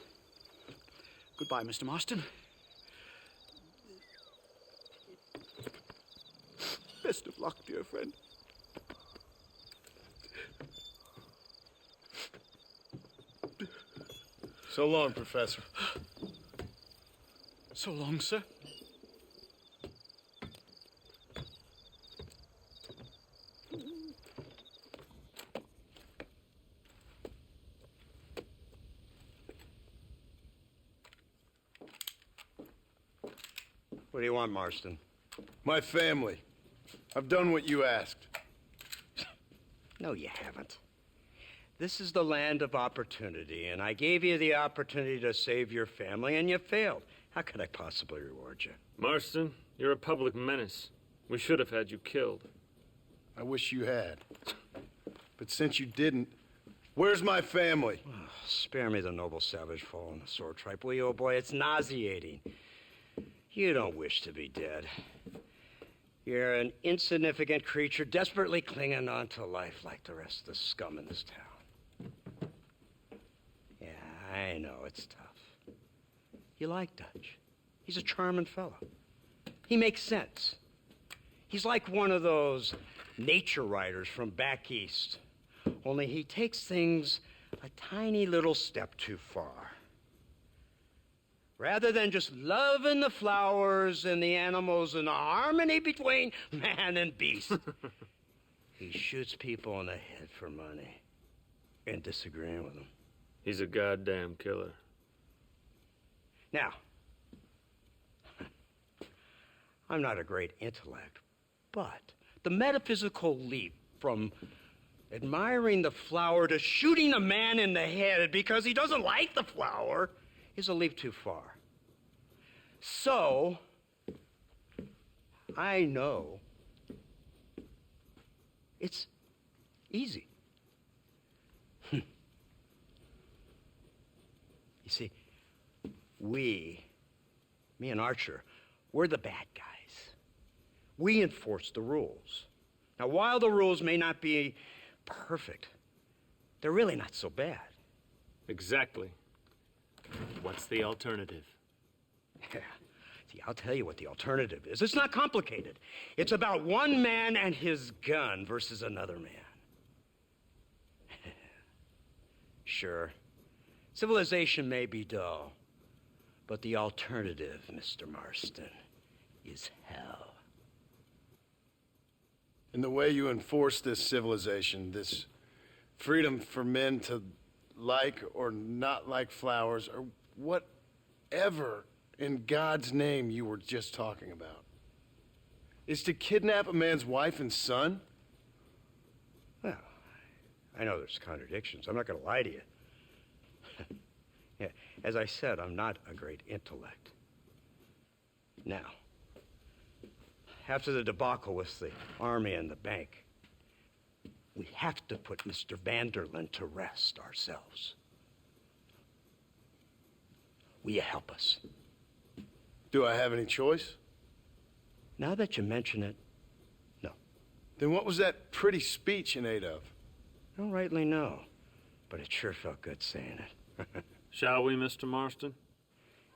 goodbye, Mr. Marston. Best of luck, dear friend. So long, Professor. So long, sir. What do you want, Marston? My family. I've done what you asked. No, you haven't. This is the land of opportunity, and I gave you the opportunity to save your family, and you failed. How could I possibly reward you? Marston, you're a public menace. We should have had you killed. I wish you had. But since you didn't, where's my family? Oh, spare me the noble savage fall on the sword tripe, will you, old boy? It's nauseating. You don't wish to be dead. You're an insignificant creature desperately clinging on to life like the rest of the scum in this town. Yeah, I know, it's tough. You like Dutch. He's a charming fellow. He makes sense. He's like one of those nature writers from back east. Only he takes things a tiny little step too far. Rather than just loving the flowers and the animals and the harmony between man and beast, he shoots people in the head for money and disagreeing with them. He's a goddamn killer. Now, I'm not a great intellect, but the metaphysical leap from admiring the flower to shooting a man in the head because he doesn't like the flower is a leap too far. So, I know it's easy. You see, me and Archer, we're the bad guys. We enforce the rules. Now, while the rules may not be perfect, they're really not so bad. Exactly. What's the alternative? The See, I'll tell you what the alternative is. It's not complicated. It's about one man and his gun versus another man. Sure, civilization may be dull, but the alternative, Mr. Marston, is hell. And the way you enforce this civilization, this freedom for men to like or not like flowers, or whatever in God's name you were just talking about, is to kidnap a man's wife and son? Well, I know there's contradictions. I'm not going to lie to you. Yeah, as I said, I'm not a great intellect. Now, after the debacle with the army and the bank, we have to put Mr. Vanderlyn to rest ourselves. Will you help us? Do I have any choice? Now that you mention it, no. Then what was that pretty speech in aid of? I don't rightly know, but it sure felt good saying it. Shall we, Mr. Marston?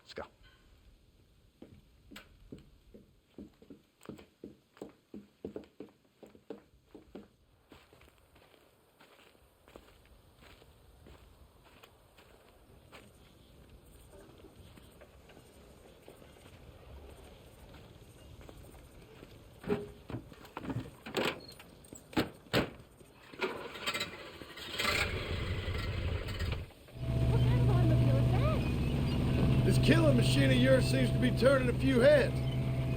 Let's go. This killing machine of yours seems to be turning a few heads.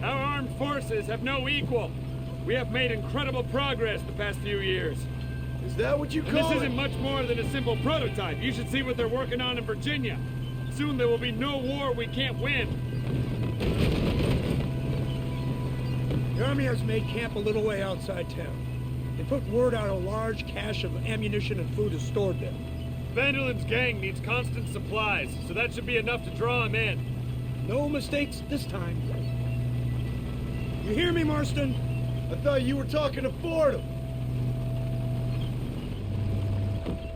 Our armed forces have no equal. We have made incredible progress the past few years. Is that what you And call this it? isn't much more than a simple prototype. You should see what they're working on in Virginia. Soon there will be no war we can't win. The army has made camp a little way outside town. They put word out a large cache of ammunition and food is stored there. Vanderlyn's gang needs constant supplies, so that should be enough to draw him in. No mistakes this time. You hear me, Marston? I thought you were talking to Fordham.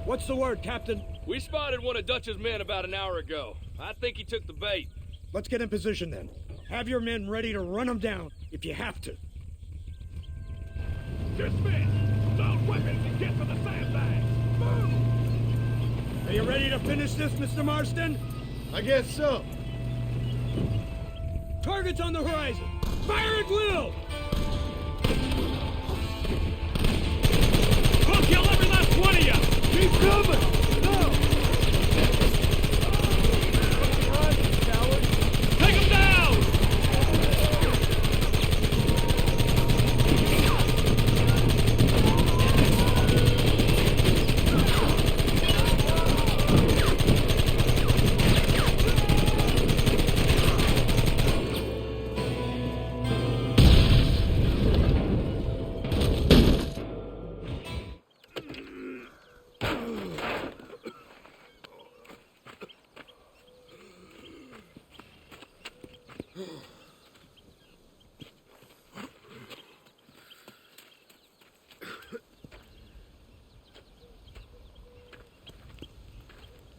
What's the word, Captain? We spotted one of Dutch's men about an hour ago. I think he took the bait. Let's get in position then. Have your men ready to run them down if you have to. Dismiss! Load weapons and get to the sandbags! Move! Are you ready to finish this, Mr. Marston? I guess so. Targets on the horizon! Fire at will! We'll kill every last one of you! Keep coming! No! Take him down!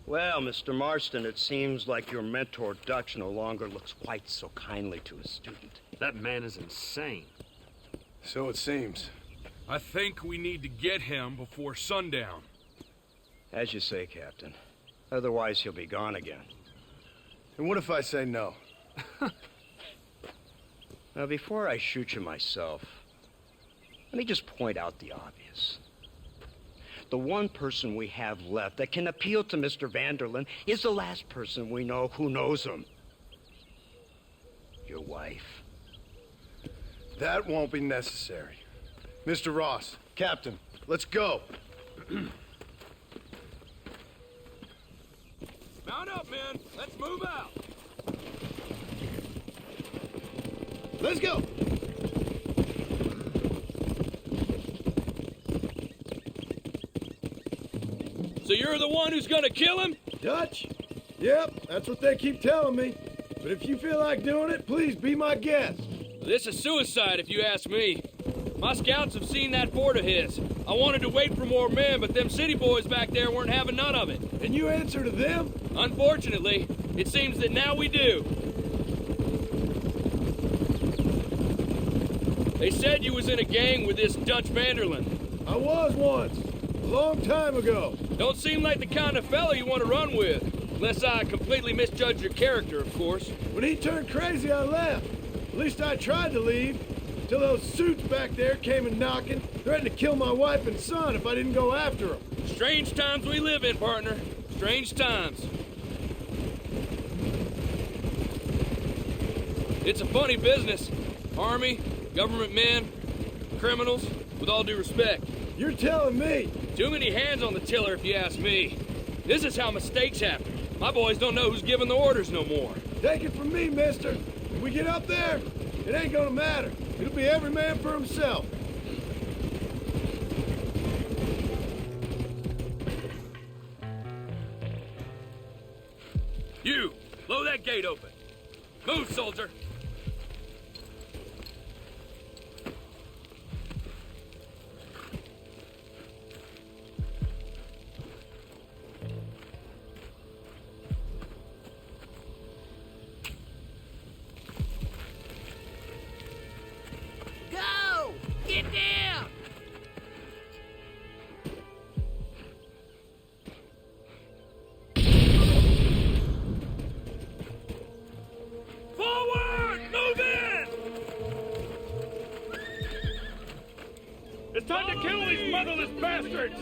Well, Mr. Marston, it seems like your mentor Dutch no longer looks quite so kindly to his student. That man is insane. So it seems. I think we need to get him before sundown. As you say, Captain. Otherwise, he'll be gone again. And what if I say no? Now, before I shoot you myself, let me just point out the obvious. The one person we have left that can appeal to Mr. Vanderlyn is the last person we know who knows him. Your wife. That won't be necessary. Mr. Ross, Captain, let's go. Mount up, men. Let's move out. Let's go. So you're the one who's gonna kill him? Dutch? Yep, that's what they keep telling me. But if you feel like doing it, please be my guest. This is suicide, if you ask me. My scouts have seen that fort of his. I wanted to wait for more men, but them city boys back there weren't having none of it. And you answer to them? Unfortunately, it seems that now we do. They said you was in a gang with this Dutch Vanderlyn. I was once. A long time ago. Don't seem like the kind of fella you want to run with. Unless I completely misjudged your character, of course. When he turned crazy, I left. At least I tried to leave. Till those suits back there came and knocking, threatened to kill my wife and son if I didn't go after them. Strange times we live in, partner. Strange times. It's a funny business. Army, government men, criminals, with all due respect. You're telling me? Too many hands on the tiller, if you ask me. This is how mistakes happen. My boys don't know who's giving the orders no more. Take it from me, mister. If we get up there, it ain't gonna matter. It'll be every man for himself. You, blow that gate open. Move, soldier. Go! Get down! Forward! Move in! It's time to kill these motherless bastards!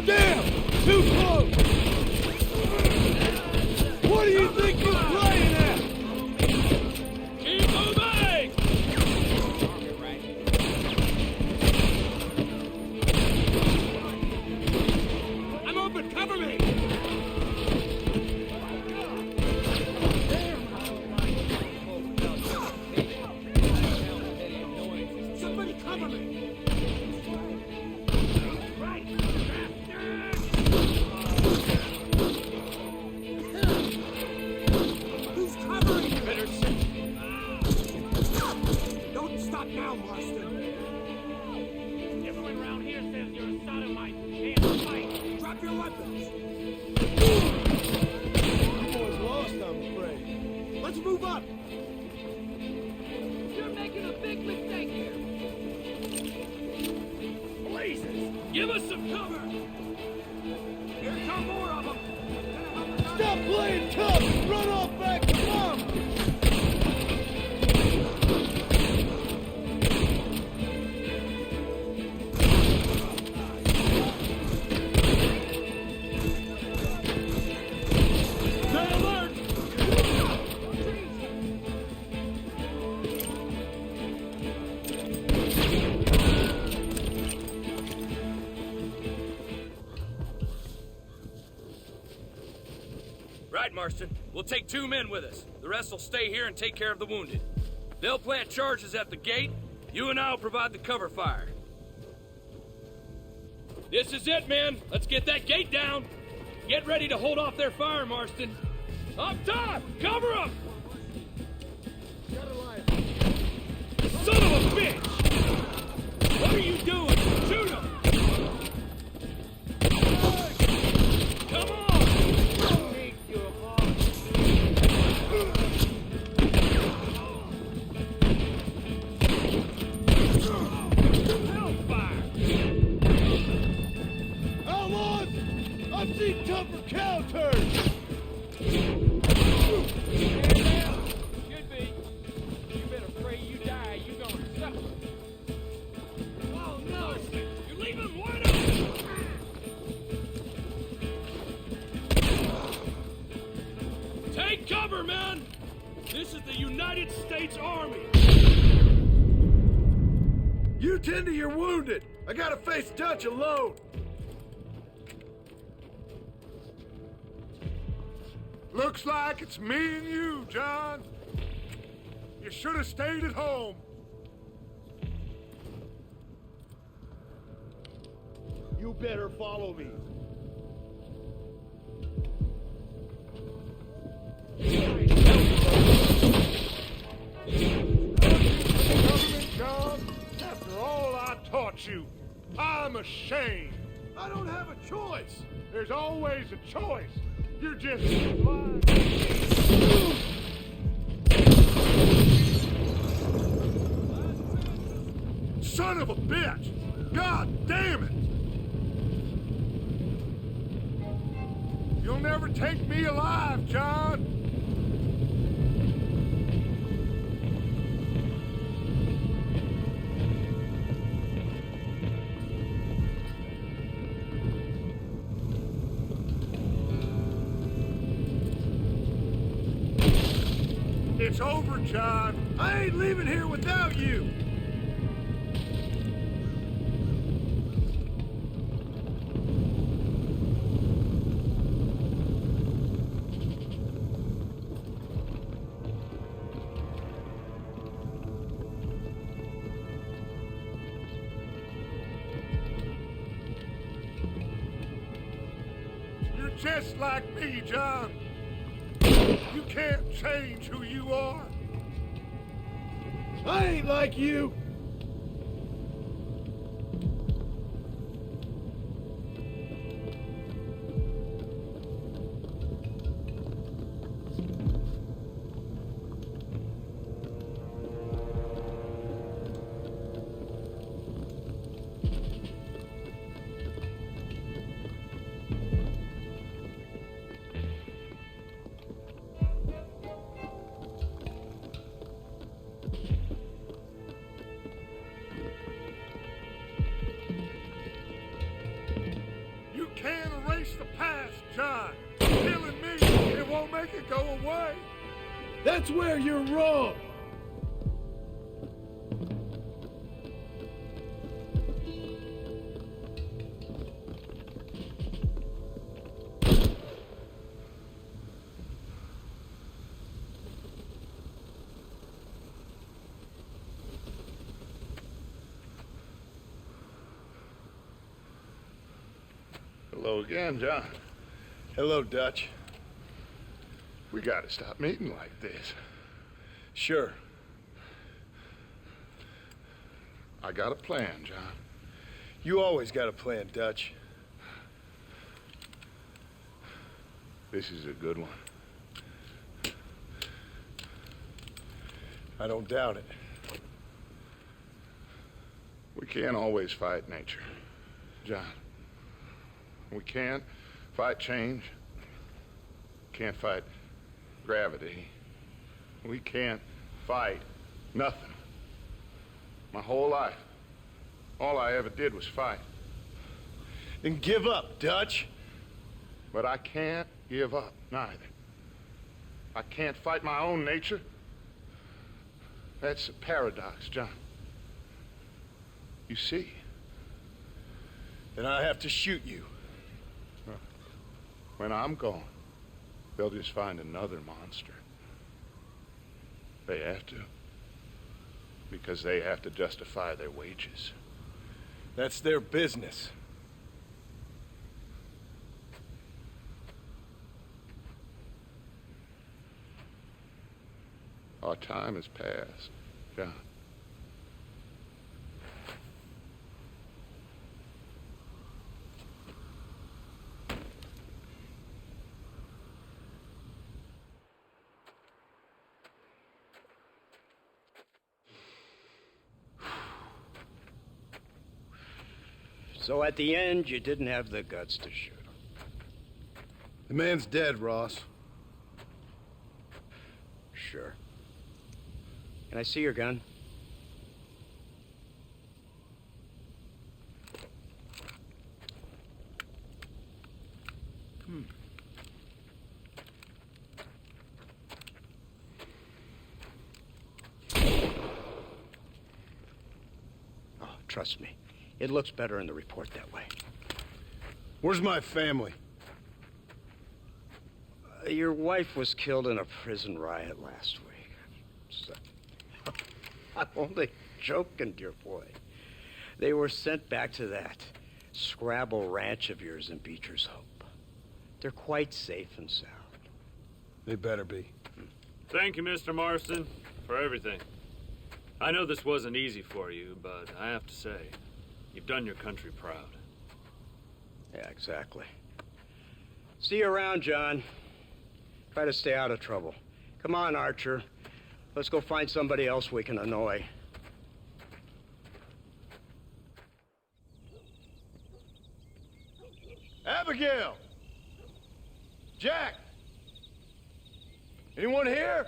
Damn! Too close! What do you think you're playing at? Keep moving! I'm open! Cover me! Somebody cover me! Who's covering you? Better sit. Don't stop now, Marston. Everyone around here says you're a sodomite. Can't fight. Drop your weapons. I'm always lost, I'm afraid. Let's move up. You're making a big mistake here. Blazes! Give us some cover! Here come more of them. Stop playing tough and run off back to mom! Stay alert! Right, Marston. We'll take 2 men with us. The rest will stay here and take care of the wounded. They'll plant charges at the gate. You and I'll provide the cover fire. This is it, men. Let's get that gate down. Get ready to hold off their fire, Marston. Up top! Cover them! Son of a bitch! What are you doing? Shoot him! Come on! Hellfire! Outlaws! I've seen tougher cow turds! Should be. You better pray you die. You gonna suffer. Oh no! You're leaving him wide open! Take cover, men! This is the United States Army! You tend to your wounded! I gotta face Dutch alone! Looks like it's me and you, John. You should have stayed at home. You better follow me. Government job, after all I taught you, I'm ashamed. I don't have a choice. There's always a choice. You're just blind. son of a bitch! God damn it! You'll never take me alive, John! It's over, John. I ain't leaving here without you. You're just like me, John. You can't change who you are. I ain't like you. Can't erase the past, John. Killing me, it won't make it go away. That's where you're wrong. Hello again, John. Hello, Dutch. We gotta stop meeting like this. Sure. I got a plan, John. You always got a plan, Dutch. This is a good one. I don't doubt it. We can't always fight nature, John. We can't fight change. Can't fight gravity. We can't fight nothing. My whole life, all I ever did was fight. Then give up, Dutch. But I can't give up, neither. I can't fight my own nature. That's a paradox, John. You see? Then I have to shoot you. When I'm gone, they'll just find another monster. They have to. Because they have to justify their wages. That's their business. Our time has passed, John. So at the end, you didn't have the guts to shoot him. The man's dead, Ross. Sure. Can I see your gun? Oh, trust me. It looks better in the report that way. Where's my family? Your wife was killed in a prison riot last week. So, I'm only joking, dear boy. They were sent back to that Scrabble ranch of yours in Beecher's Hope. They're quite safe and sound. They better be. Thank you, Mr. Marston, for everything. I know this wasn't easy for you, but I have to say, you've done your country proud. Yeah, exactly. See you around, John. Try to stay out of trouble. Come on, Archer. Let's go find somebody else we can annoy. Abigail! Jack! Anyone here?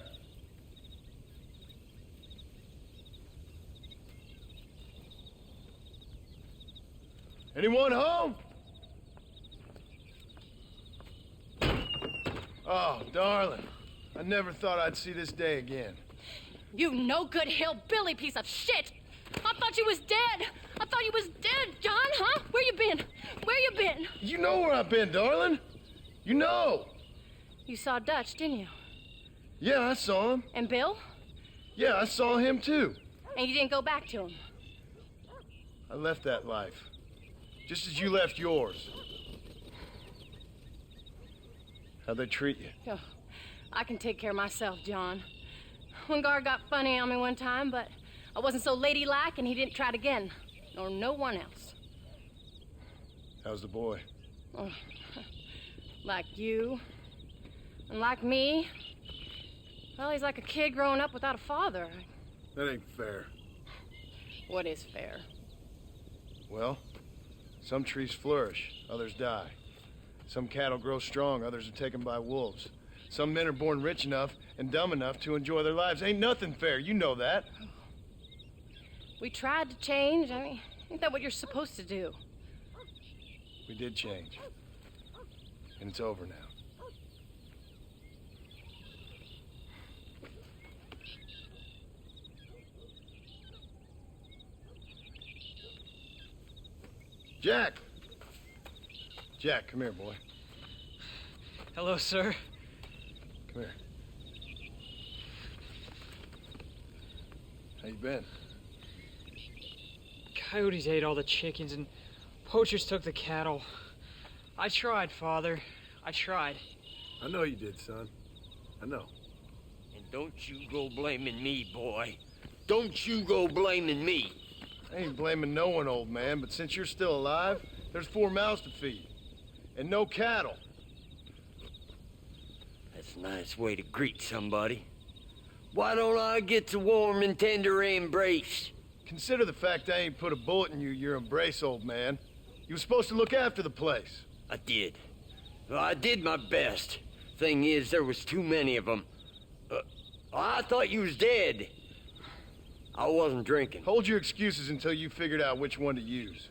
Anyone home? Oh, darling. I never thought I'd see this day again. You no-good hillbilly piece of shit! I thought you was dead! I thought you was dead, John, huh? Where you been? Where you been? You know where I've been, darling. You know. You saw Dutch, didn't you? Yeah, I saw him. And Bill? Yeah, I saw him too. And you didn't go back to him? I left that life. Just as you left yours. How'd they treat you? Oh, I can take care of myself, John. One guard got funny on me one time, but I wasn't so ladylike and he didn't try it again. Nor no one else. How's the boy? Oh, like you. And like me. Well, he's like a kid growing up without a father. That ain't fair. What is fair? Well, some trees flourish, others die. Some cattle grow strong, others are taken by wolves. Some men are born rich enough and dumb enough to enjoy their lives. Ain't nothing fair, you know that. We tried to change. I mean, ain't that what you're supposed to do? We did change. And it's over now. Jack! Jack, come here, boy. Hello, sir. Come here. How you been? Coyotes ate all the chickens and poachers took the cattle. I tried, Father. I tried. I know you did, son. I know. And don't you go blaming me, boy. Don't you go blaming me. I ain't blaming no one, old man, but since you're still alive, there's 4 mouths to feed. And no cattle. That's a nice way to greet somebody. Why don't I get the warm and tender embrace? Consider the fact I ain't put a bullet in your embrace, old man. You were supposed to look after the place. I did. I did my best. Thing is, there was too many of them. I thought you was dead. I wasn't drinking. Hold your excuses until you figured out which one to use.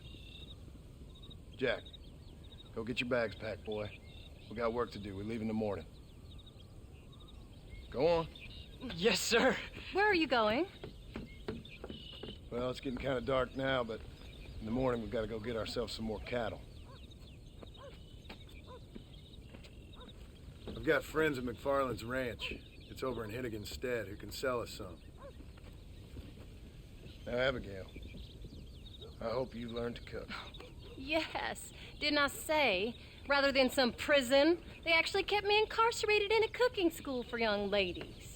Jack, go get your bags packed, boy. We got work to do. We leave in the morning. Go on. Yes, sir. Where are you going? Well, it's getting kind of dark now, but in the morning we've got to go get ourselves some more cattle. I've got friends at McFarland's ranch. It's over in Hennigan's stead who can sell us some. Now, Abigail, I hope you learn to cook. Yes. Didn't I say, rather than some prison, they actually kept me incarcerated in a cooking school for young ladies.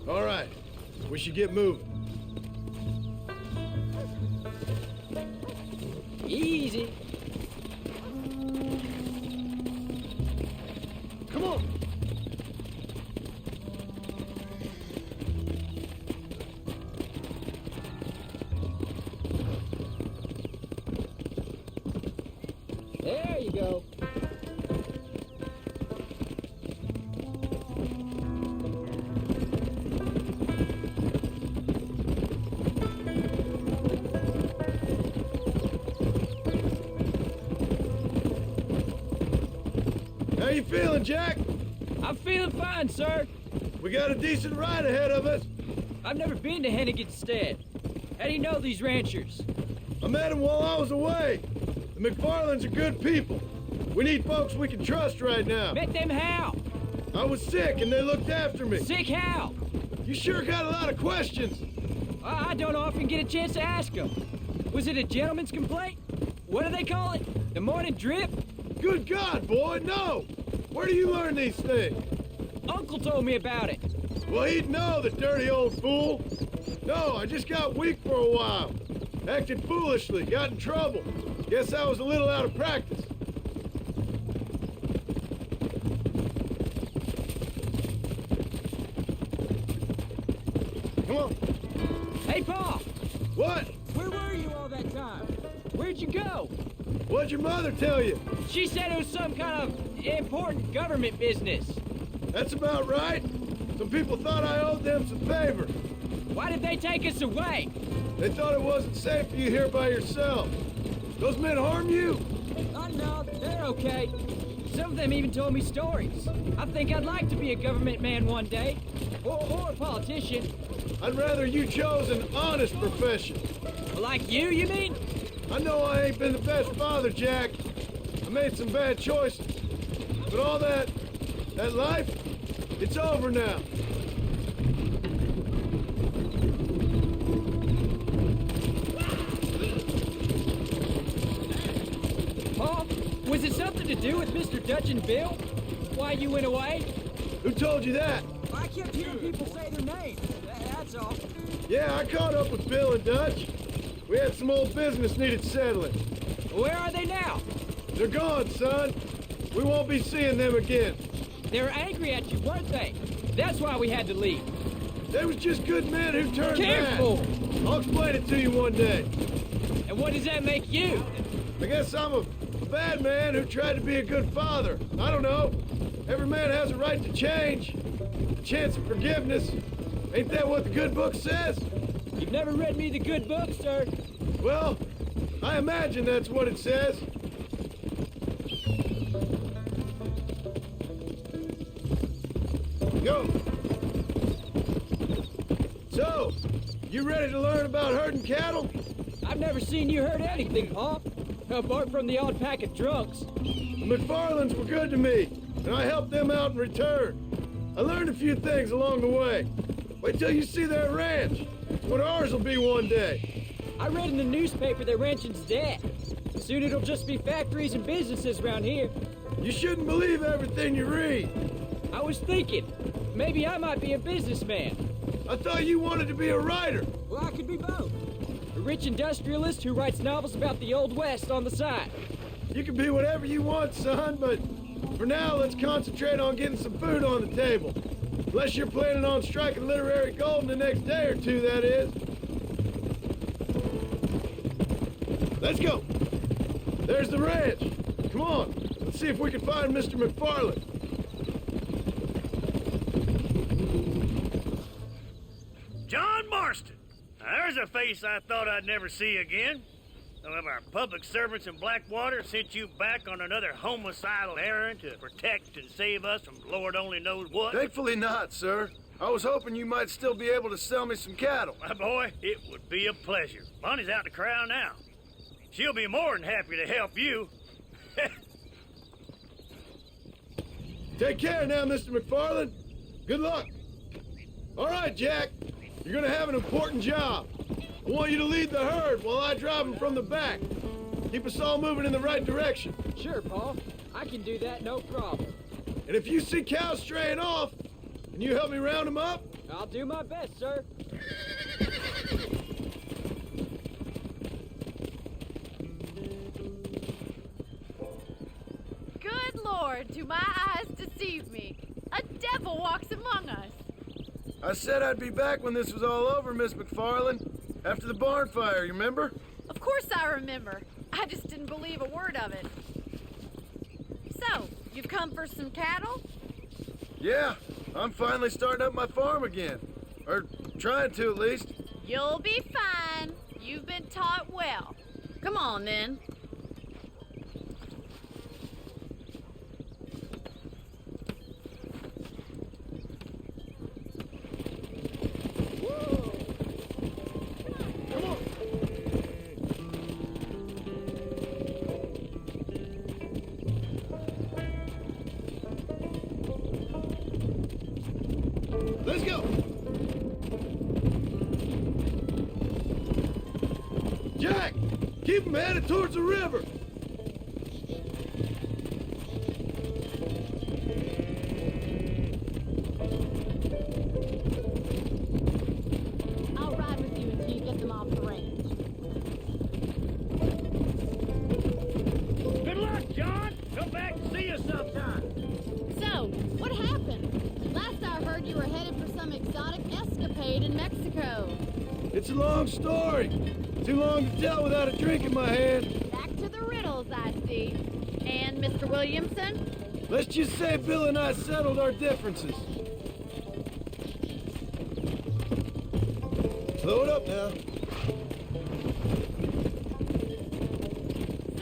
All right, we should get moving. Easy. Come on. There you go. How you feeling, Jack? I'm feeling fine, sir. We got a decent ride ahead of us. I've never been to Hennigan's stead. How do you know these ranchers? I met him while I was away. The McFarlands are good people. We need folks we can trust right now. Met them how? I was sick and they looked after me. Sick how? You sure got a lot of questions. I don't often get a chance to ask them. Was it a gentleman's complaint? What do they call it? The morning drip? Good God, boy, no! Where do you learn these things? Uncle told me about it. Well, he'd know, the dirty old fool. No, I just got weak for a while. Acted foolishly, got in trouble. Guess I was a little out of practice. Come on. Hey, Pa! What? Where were you all that time? Where'd you go? What'd your mother tell you? She said it was some kind of important government business. That's about right. Some people thought I owed them some favor. Why did they take us away? They thought it wasn't safe for you here by yourself. Those men harm you? Oh, no, they're okay. Some of them even told me stories. I think I'd like to be a government man one day. Or a politician. I'd rather you chose an honest profession. Like you mean? I know I ain't been the best father, Jack. I made some bad choices. But all that life, it's over now. Pa, was it something to do with Mr. Dutch and Bill? Why you went away? Who told you that? I kept hearing people say their names. That's all. Yeah, I caught up with Bill and Dutch. We had some old business needed settling. Where are they now? They're gone, son. We won't be seeing them again. They were angry at you, weren't they? That's why we had to leave. They was just good men who turned Careful! bad. I'll explain it to you one day. And what does that make you? I guess I'm a bad man who tried to be a good father. I don't know. Every man has a right to change. A chance of forgiveness. Ain't that what the good book says? You've never read me the good book, sir. Well, I imagine that's what it says. Go. So, you ready to learn about herding cattle? I've never seen you herd anything, Pa. Apart from the odd pack of drunks. The McFarlands were good to me, and I helped them out in return. I learned a few things along the way. Wait till you see their ranch. It's what ours will be one day. I read in the newspaper their ranching's dead. Soon it'll just be factories and businesses around here. You shouldn't believe everything you read. I was thinking, maybe I might be a businessman. I thought you wanted to be a writer. Well, I could be both. A rich industrialist who writes novels about the Old West on the side. You can be whatever you want, son, but for now, let's concentrate on getting some food on the table. Unless you're planning on striking literary gold in the next day or two, that is. Let's go. There's the ranch. Come on, let's see if we can find Mr. McFarland. John Marston. Now, there's a face I thought I'd never see again. Some of our public servants in Blackwater sent you back on another homicidal errand to protect and save us from Lord only knows what. Thankfully not, sir. I was hoping you might still be able to sell me some cattle. My boy, it would be a pleasure. Bonnie's out to corral now. She'll be more than happy to help you. Take care now, Mr. McFarland. Good luck. All right, Jack. You're gonna have an important job. I want you to lead the herd while I drive them from the back. Keep us all moving in the right direction. Sure, Pa. I can do that, no problem. And if you see cows straying off, can you help me round them up? I'll do my best, sir. Good Lord, do my eyes deceive me? A devil walks among us. I said I'd be back when this was all over, Miss McFarland. After the barn fire, you remember? Of course I remember. I just didn't believe a word of it. So, you've come for some cattle? Yeah, I'm finally starting up my farm again. Or trying to, at least. You'll be fine. You've been taught well. Come on, then. go! Jack! Keep him headed towards the river! I'll ride with you until you get them off the range. Good luck, John. Come back and see us sometime. So, what happened? Last I heard you were headed for some exotic escapade in Mexico. It's a long story. Too long to tell without a drink in my hand. Back to the riddles, I see. And Mr. Williamson? Let's just say Bill and I settled our differences. Load up now.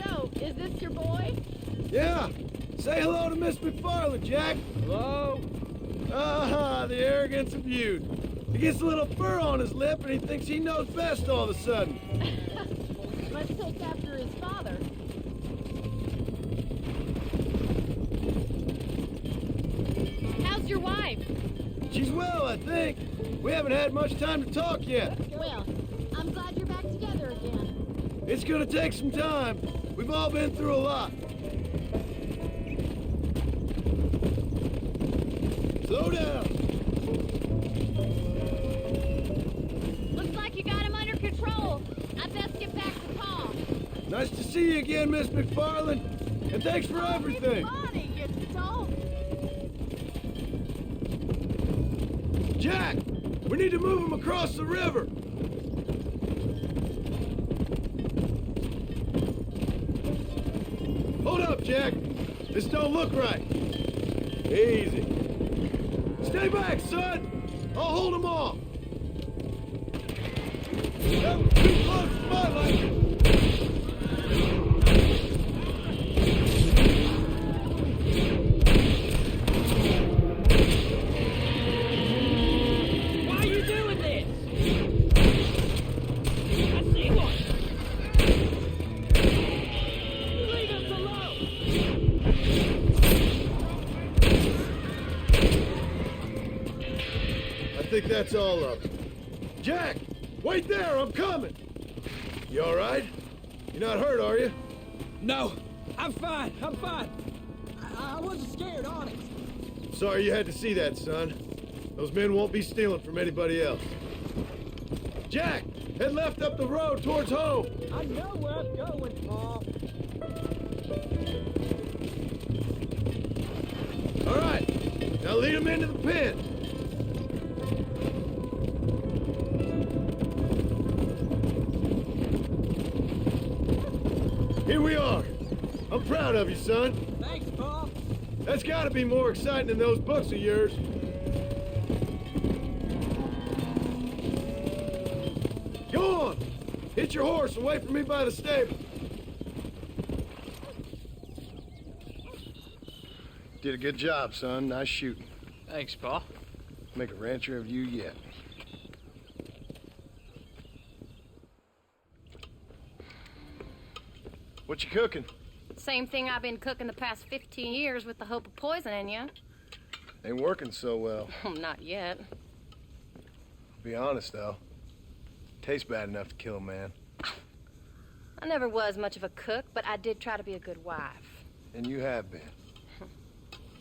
So, is this your boy? Yeah. Say hello to Miss McFarland, Jack. Hello? Ah, the arrogance of youth. He gets a little fur on his lip and he thinks he knows best all of a sudden. Let's take after his father. How's your wife? She's well, I think. We haven't had much time to talk yet. Well, I'm glad you're back together again. It's gonna take some time. We've all been through a lot. Slow down. Looks like you got him under control. I best get back to Pa. Nice to see you again, Miss McFarland. And thanks for everything. Funny, you told. Jack, we need to move him across the river. Hold up, Jack. This don't look right. Easy. Stay back, son. I'll hold him off. That was too close to my liking. Why are you doing this? I see one. Leave us alone. I think that's all of it. Jack, wait there, I'm coming. You all right? You're not hurt, are you? No, I'm fine. I'm fine. I wasn't scared, honest. Sorry you had to see that, son. Those men won't be stealing from anybody else. Jack, head left up the road towards home. I know where I'm going, Pa. All right, now lead them into the pen. Here we are. I'm proud of you, son. Thanks, Pa. That's got to be more exciting than those books of yours. Go on. Hit your horse and wait for me by the stable. Did a good job, son. Nice shooting. Thanks, Pa. Make a rancher of you yet. What you cooking? Same thing I've been cooking the past 15 years with the hope of poisoning you. Ain't working so well. Not yet. Be honest, though. Tastes bad enough to kill a man. I never was much of a cook, but I did try to be a good wife. And you have been.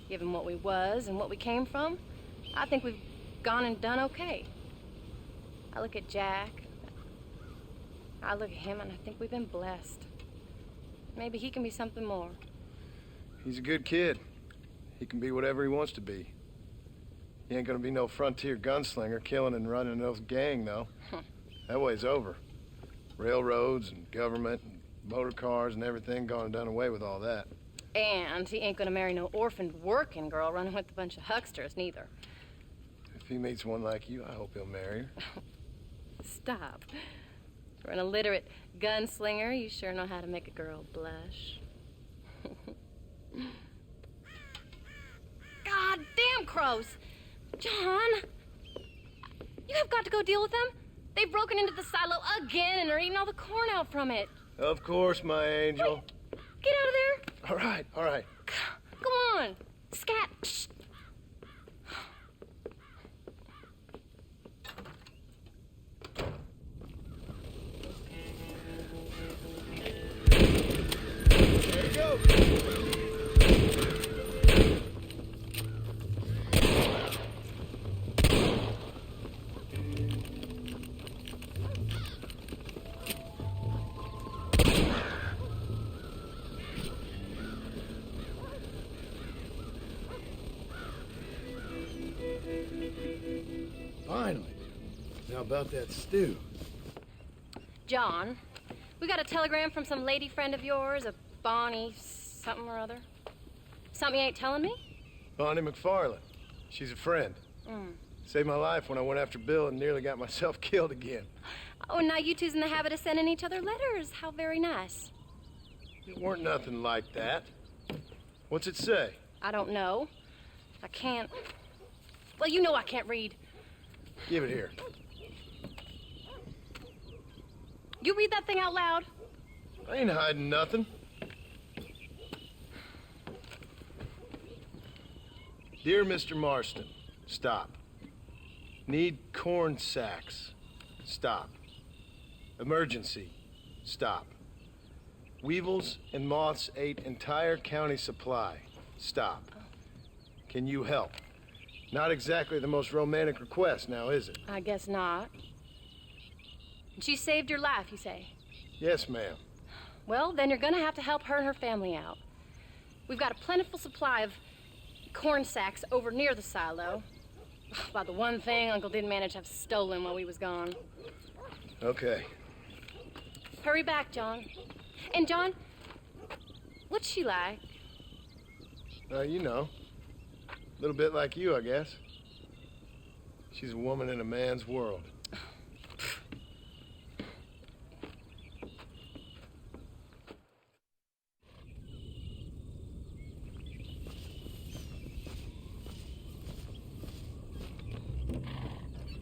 Given what we was and what we came from, I think we've gone and done okay. I look at Jack. I look at him and I think we've been blessed. Maybe he can be something more. He's a good kid. He can be whatever he wants to be. He ain't gonna be no frontier gunslinger killing and running no gang, though. That way's over. Railroads and government and motor cars and everything gone and done away with all that. And he ain't gonna marry no orphaned working girl running with a bunch of hucksters, neither. If he meets one like you, I hope he'll marry her. Stop. For an illiterate gunslinger, you sure know how to make a girl blush. God damn crows! John! You have got to go deal with them. They've broken into the silo again and are eating all the corn out from it. Of course, my angel. Wait. Get out of there. All right, all right. Come on. Scat. Shh. about that stew? John, we got a telegram from some lady friend of yours, a Bonnie something or other. Something you ain't telling me? Bonnie McFarland. She's a friend. Saved my life when I went after Bill and nearly got myself killed again. Oh, and now you two's in the habit of sending each other letters. How very nice. It weren't nothing like that. What's it say? I don't know. I can't... Well, you know I can't read. Give it here. You read that thing out loud? I ain't hiding nothing. Dear Mr. Marston, stop. Need corn sacks. Stop. Emergency. Stop. Weevils and moths ate entire county supply. Stop. Can you help? Not exactly the most romantic request now, is it? I guess not. She saved your life, you say? Yes, ma'am. Well, then you're gonna have to help her and her family out. We've got a plentiful supply of corn sacks over near the silo. About the one thing Uncle didn't manage to have stolen while we was gone. Okay. Hurry back, John. And John, what's she like? You know. A little bit like you, I guess. She's a woman in a man's world.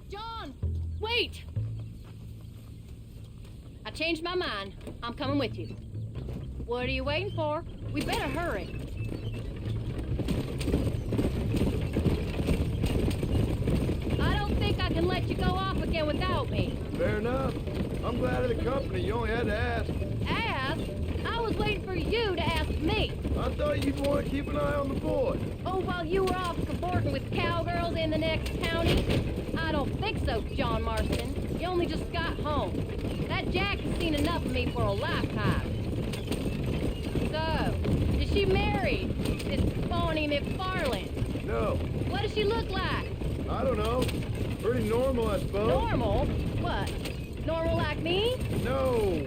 John, wait! I changed my mind. I'm coming with you. What are you waiting for? We better hurry. I don't think I can let you go off again without me. Fair enough. I'm glad of the company. You only had to ask. Ask? I was waiting for you to ask me. I thought you'd want to keep an eye on the boy. Oh, while you were off cavorting with cowgirls in the next county? I don't think so, John Marston. You only just got home. That Jack has seen enough of me for a lifetime. So, is she married? This Bonnie McFarland? No. What does she look like? I don't know. Pretty normal, I suppose. Normal? What? Normal like me? No.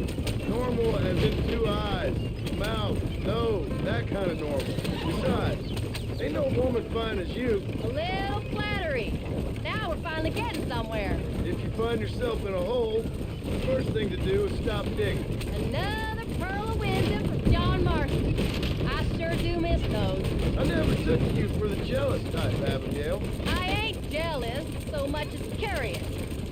Normal as in 2 eyes, mouth, nose, that kind of normal. Besides, ain't no woman fine as you. A little flattery. Now we're finally getting somewhere. If you find yourself in a hole, the first thing to do is stop digging. Another pearl of wisdom from John Marston. I sure do miss those. I never took you for the jealous type, Abigail. I ain't jealous so much as curious.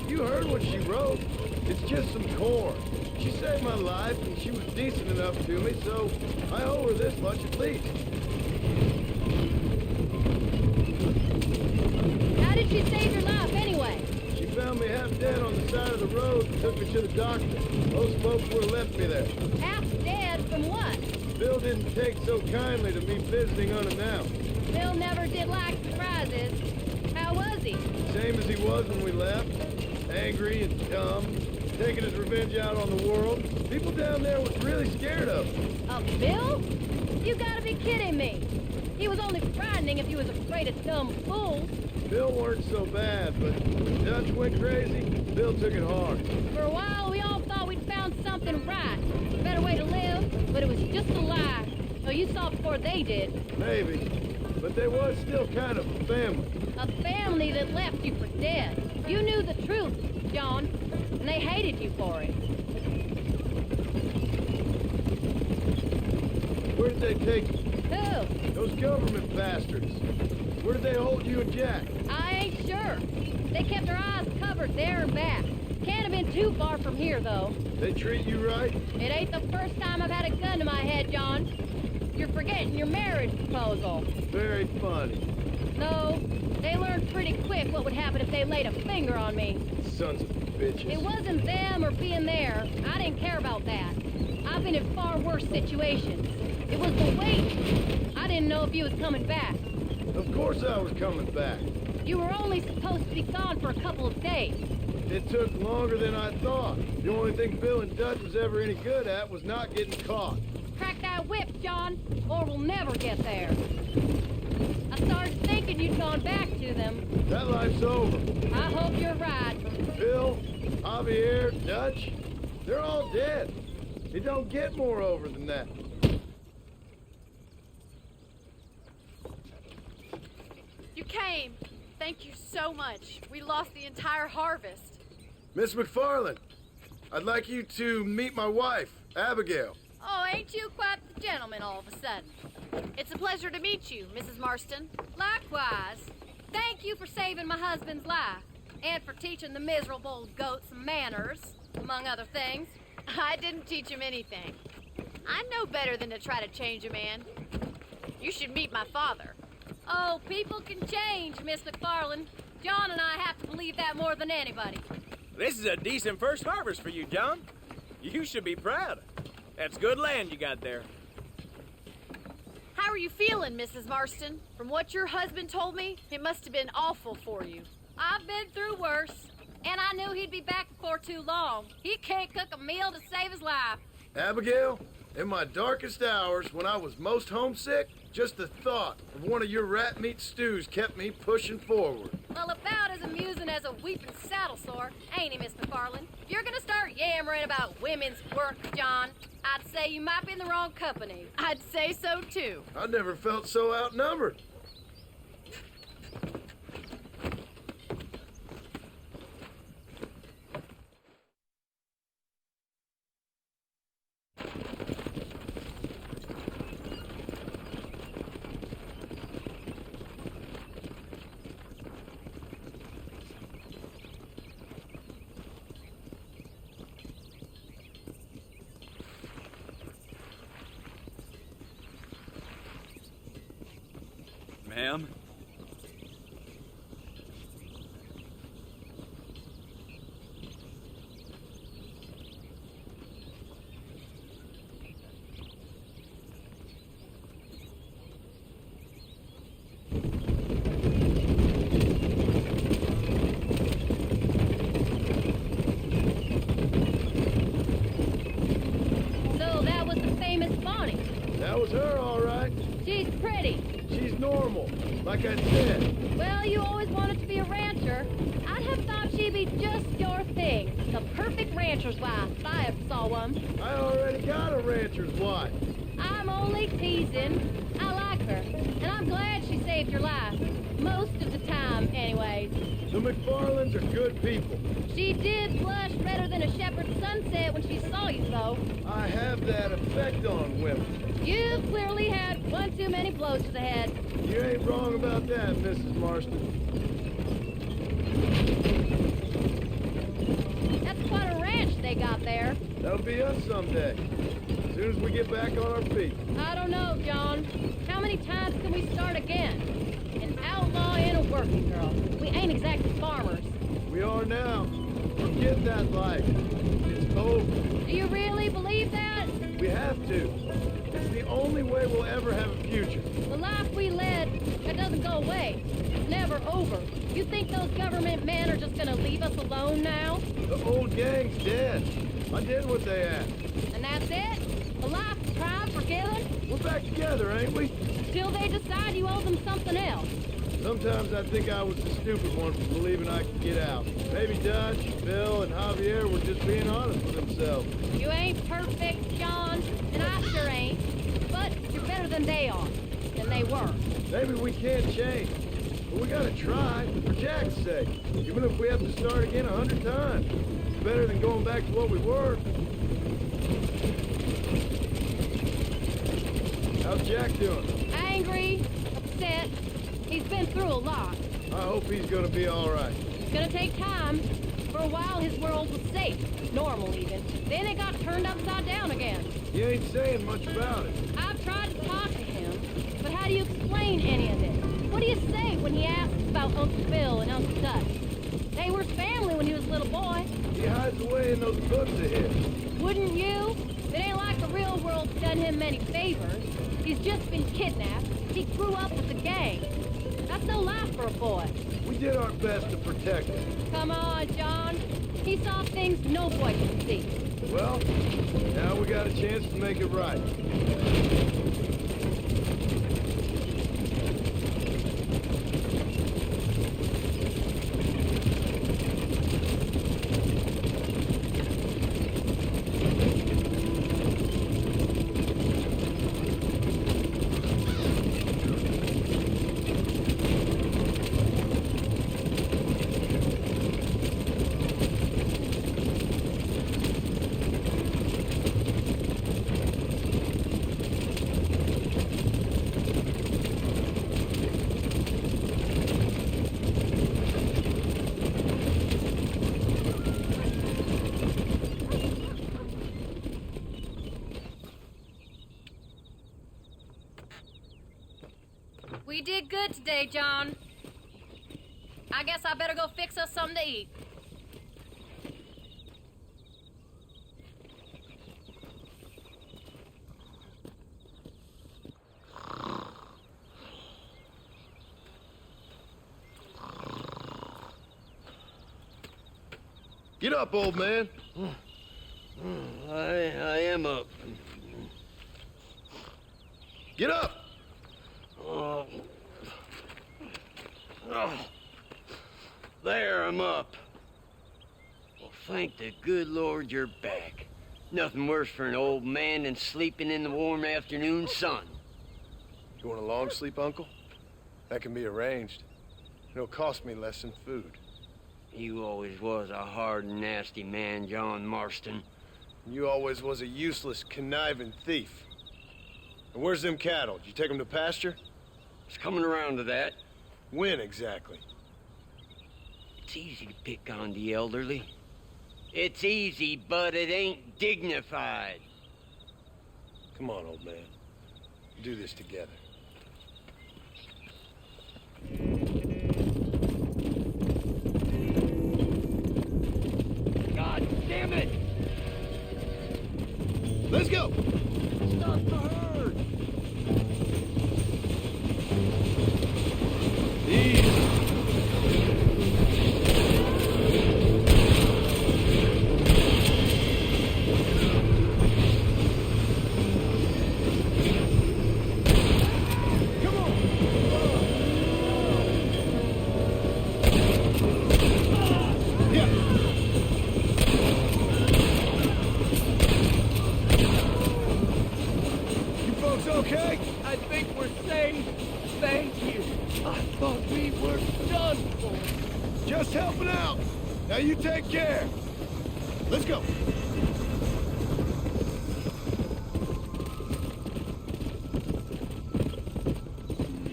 You heard what she wrote. It's just some corn. She saved my life, and she was decent enough to me, so I owe her this much at least. How did she save your life, anyway? She found me half dead on the side of the road and took me to the doctor. Most folks would have left me there. Half dead from what? Bill didn't take so kindly to me visiting unannounced. Bill never did like surprises. How was he? Same as he was when we left. Angry and dumb, taking his revenge out on the world. People down there was really scared of him. Of Bill? You gotta be kidding me. He was only frightening if you was afraid of dumb fools. Bill weren't so bad, but when Dutch went crazy, Bill took it hard. For a while, we all thought we'd found something right. A better way to live, but it was just a lie. So you saw it before they did. Maybe, but they was still kind of a family. A family that left you for dead. You knew the truth, John, and they hated you for it. Where did they take you? Who? Those government bastards. Where did they hold you and Jack? I ain't sure. They kept their eyes covered there and back. Can't have been too far from here, though. They treat you right? It ain't the first time I've had a gun to my head, John. You're forgetting your marriage proposal. Very funny. No, they learned pretty quick what would happen if they laid a finger on me. Sons of bitches. It wasn't them or being there. I didn't care about that. I've been in far worse situations. It was the wait. I didn't know if you was coming back. Of course I was coming back. You were only supposed to be gone for a couple of days. It took longer than I thought. The only thing Bill and Dutch was ever any good at was not getting caught. Crack that whip, John, or we'll never get there. I started thinking you'd gone back to them. That life's over. I hope you're right. Bill, Javier, Dutch, they're all dead. It don't get more over than that. You came. Thank you so much. We lost the entire harvest. Miss McFarland, I'd like you to meet my wife, Abigail. Oh, ain't you quite the gentleman all of a sudden? It's a pleasure to meet you, Mrs. Marston. Likewise. Thank you for saving my husband's life. And for teaching the miserable goat some manners, among other things. I didn't teach him anything. I know better than to try to change a man. You should meet my father. Oh, people can change, Miss McFarland. John and I have to believe that more than anybody. This is a decent first harvest for you, John. You should be proud. That's good land you got there. How are you feeling, Mrs. Marston? From what your husband told me, it must have been awful for you. I've been through worse, and I knew he'd be back before too long. He can't cook a meal to save his life. Abigail, in my darkest hours, when I was most homesick, just the thought of one of your rat meat stews kept me pushing forward. Well, about as amusing as a weeping saddle sore, ain't he, Miss McFarland? If you're gonna start yammering about women's work, John, I'd say you might be in the wrong company. I'd say so, too. I never felt so outnumbered. Ma'am? So that was the famous Bonnie. That was her, all right. She's pretty. She's normal, like I said. Well, you always wanted to be a rancher. I'd have thought she'd be just your thing. The perfect rancher's wife, if I ever saw one. I already got a rancher's wife. I'm only teasing. I like her, and I'm glad she saved your life. Most of the time, anyways. The McFarlands are good people. She did blush redder than a shepherd's sunset when she saw you, though. I have that effect on women. You've clearly had one too many blows to the head. You ain't wrong about that, Mrs. Marston. That's quite a ranch they got there. That'll be us someday. As soon as we get back on our feet. I don't know, John. How many times can we start again? An outlaw and a working girl. We ain't exactly farmers. We are now. Forget that life. It's over. Do you really believe that? We have to. It's the only way we'll ever have a future. The life we led, that doesn't go away. It's never over. You think those government men are just gonna leave us alone now? The old gang's dead. I did what they asked. And that's it? A life of crime forgiven? We're back together, ain't we? Till they decide you owe them something else. Sometimes I think I was the stupid one for believing I could get out. Maybe Dutch, Bill, and Javier were just being honest with themselves. You ain't perfect, John, and I sure ain't. But you're better than they are. Than they were. Maybe we can't change. But we gotta try, for Jack's sake. Even if we have to start again 100 times. It's better than going back to what we were. How's Jack doing? Angry, upset. He's been through a lot. I hope he's gonna be all right. It's gonna take time. For a while, his world was safe. Normal, even. Then it got turned upside down again. You ain't saying much about it. I've tried to talk to him, but how do you explain any of it? What do you say when he asks about Uncle Bill and Uncle Dutch? They were family when he was a little boy. He hides away in those books of his. Wouldn't you? It ain't like the real world's done him many favors. He's just been kidnapped. He grew up with the gang. That's no life for a boy. We did our best to protect him. Come on, John. He saw things no boy can see. Well, now we got a chance to make it right. We did good today, John. I guess I better go fix us something to eat. Get up, old man. I am up. Get up! Oh. There, I'm up. Well, thank the good Lord you're back. Nothing worse for an old man than sleeping in the warm afternoon sun. You want a long sleep, Uncle? That can be arranged. It'll cost me less than food. You always was a hard and nasty man, John Marston. You always was a useless, conniving thief. And where's them cattle? Did you take them to pasture? It's coming around to that. When exactly? It's easy to pick on the elderly. It's easy, but it ain't dignified. Come on, old man. We'll do this together. God damn it! Let's go! Stop the herd! Okay? I think we're safe. Thank you. I thought we were done for. Just helping out. Now you take care. Let's go.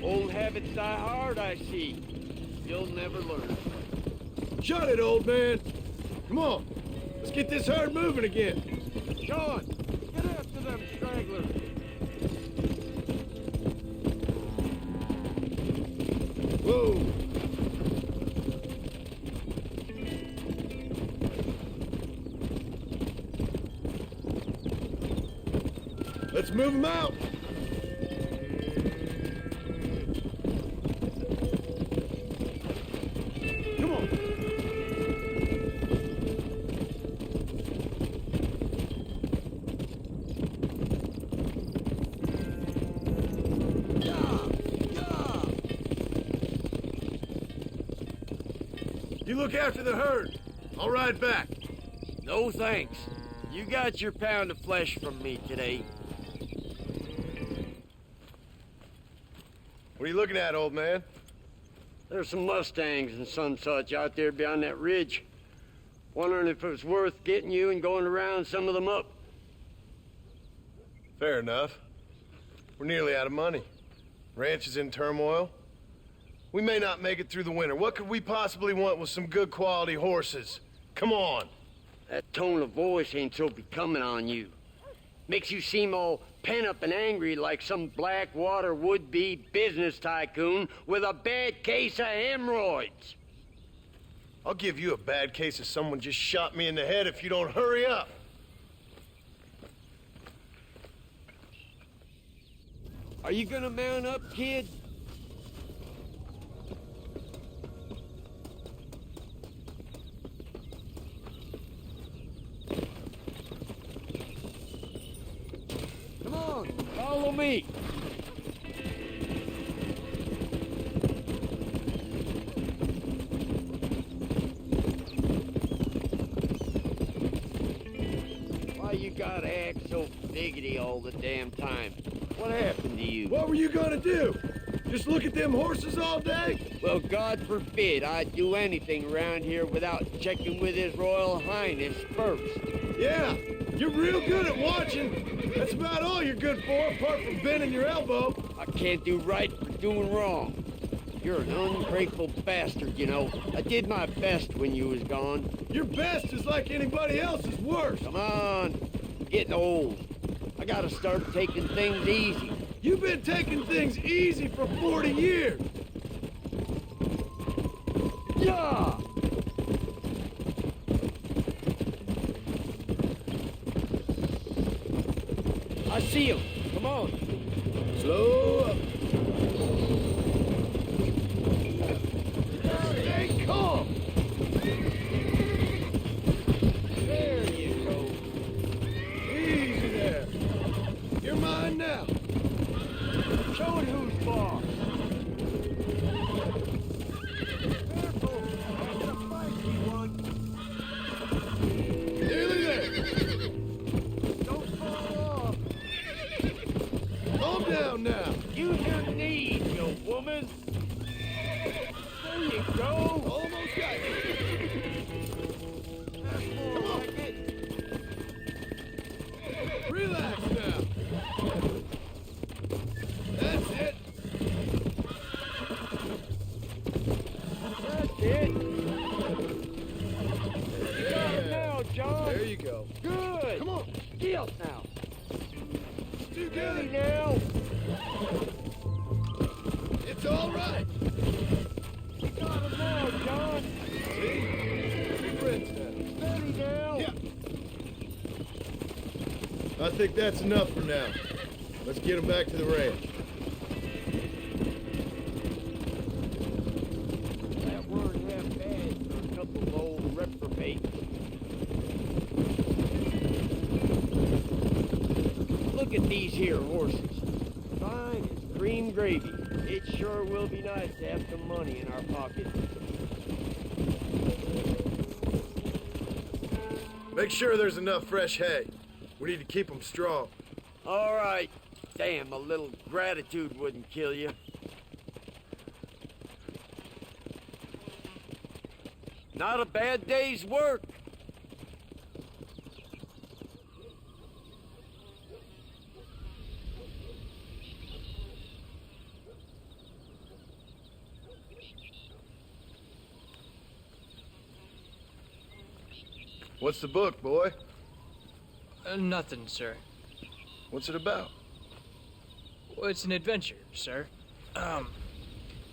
Old habits die hard, I see. You'll never learn. Shut it, old man. Come on. Let's get this herd moving again. Sean, get after them stragglers. Whoa. Let's move them out. Come on. You look after the herd. I'll ride back. No thanks. You got your pound of flesh from me today. What are you looking at, old man? There's some Mustangs and some such out there beyond that ridge. Wondering if it was worth getting you and going around some of them up. Fair enough. We're nearly out of money. Ranch is in turmoil. We may not make it through the winter. What could we possibly want with some good quality horses? Come on. That tone of voice ain't so becoming on you. Makes you seem all pent up and angry like some Blackwater would-be business tycoon with a bad case of hemorrhoids. I'll give you a bad case of someone just shot me in the head if you don't hurry up. Are you gonna mount up, kid? Come on, follow me. Why you gotta act so biggity all the damn time? What happened to you? What were you gonna do? Just look at them horses all day? Well, God forbid I'd do anything around here without checking with His Royal Highness first. Yeah, you're real good at watching. That's about all you're good for, apart from bending your elbow. I can't do right for doing wrong. You're an ungrateful bastard, you know. I did my best when you was gone. Your best is like anybody else's worst. Come on, I'm getting old. I gotta start taking things easy. You've been taking things easy for 40 years. Yeah! I see him. Come on. Slow up. Stay calm. There you go. Easy there. You're mine now. Show it who's boss. Careful. That's a feisty one. Nearly there. Don't fall off. Calm down now. Use your knees, you woman. There you go. Almost got you. Come on. Relax now. That's it. That's it. You got it now, John. There you go. Good. Come on. Deal now. Together. Steady now. It's all right. You got him now, John. See? Big friends now. Steady now. Yeah. I think that's enough for now. Let's get them back to the ranch. That weren't half bad for a couple of old reprobates. Look at these here horses. Fine as cream gravy. It sure will be nice to have some money in our pockets. Make sure there's enough fresh hay. We need to keep them strong. All right. Damn, a little gratitude wouldn't kill you. Not a bad day's work. What's the book, boy? Nothing, sir. What's it about? Well, it's an adventure, sir.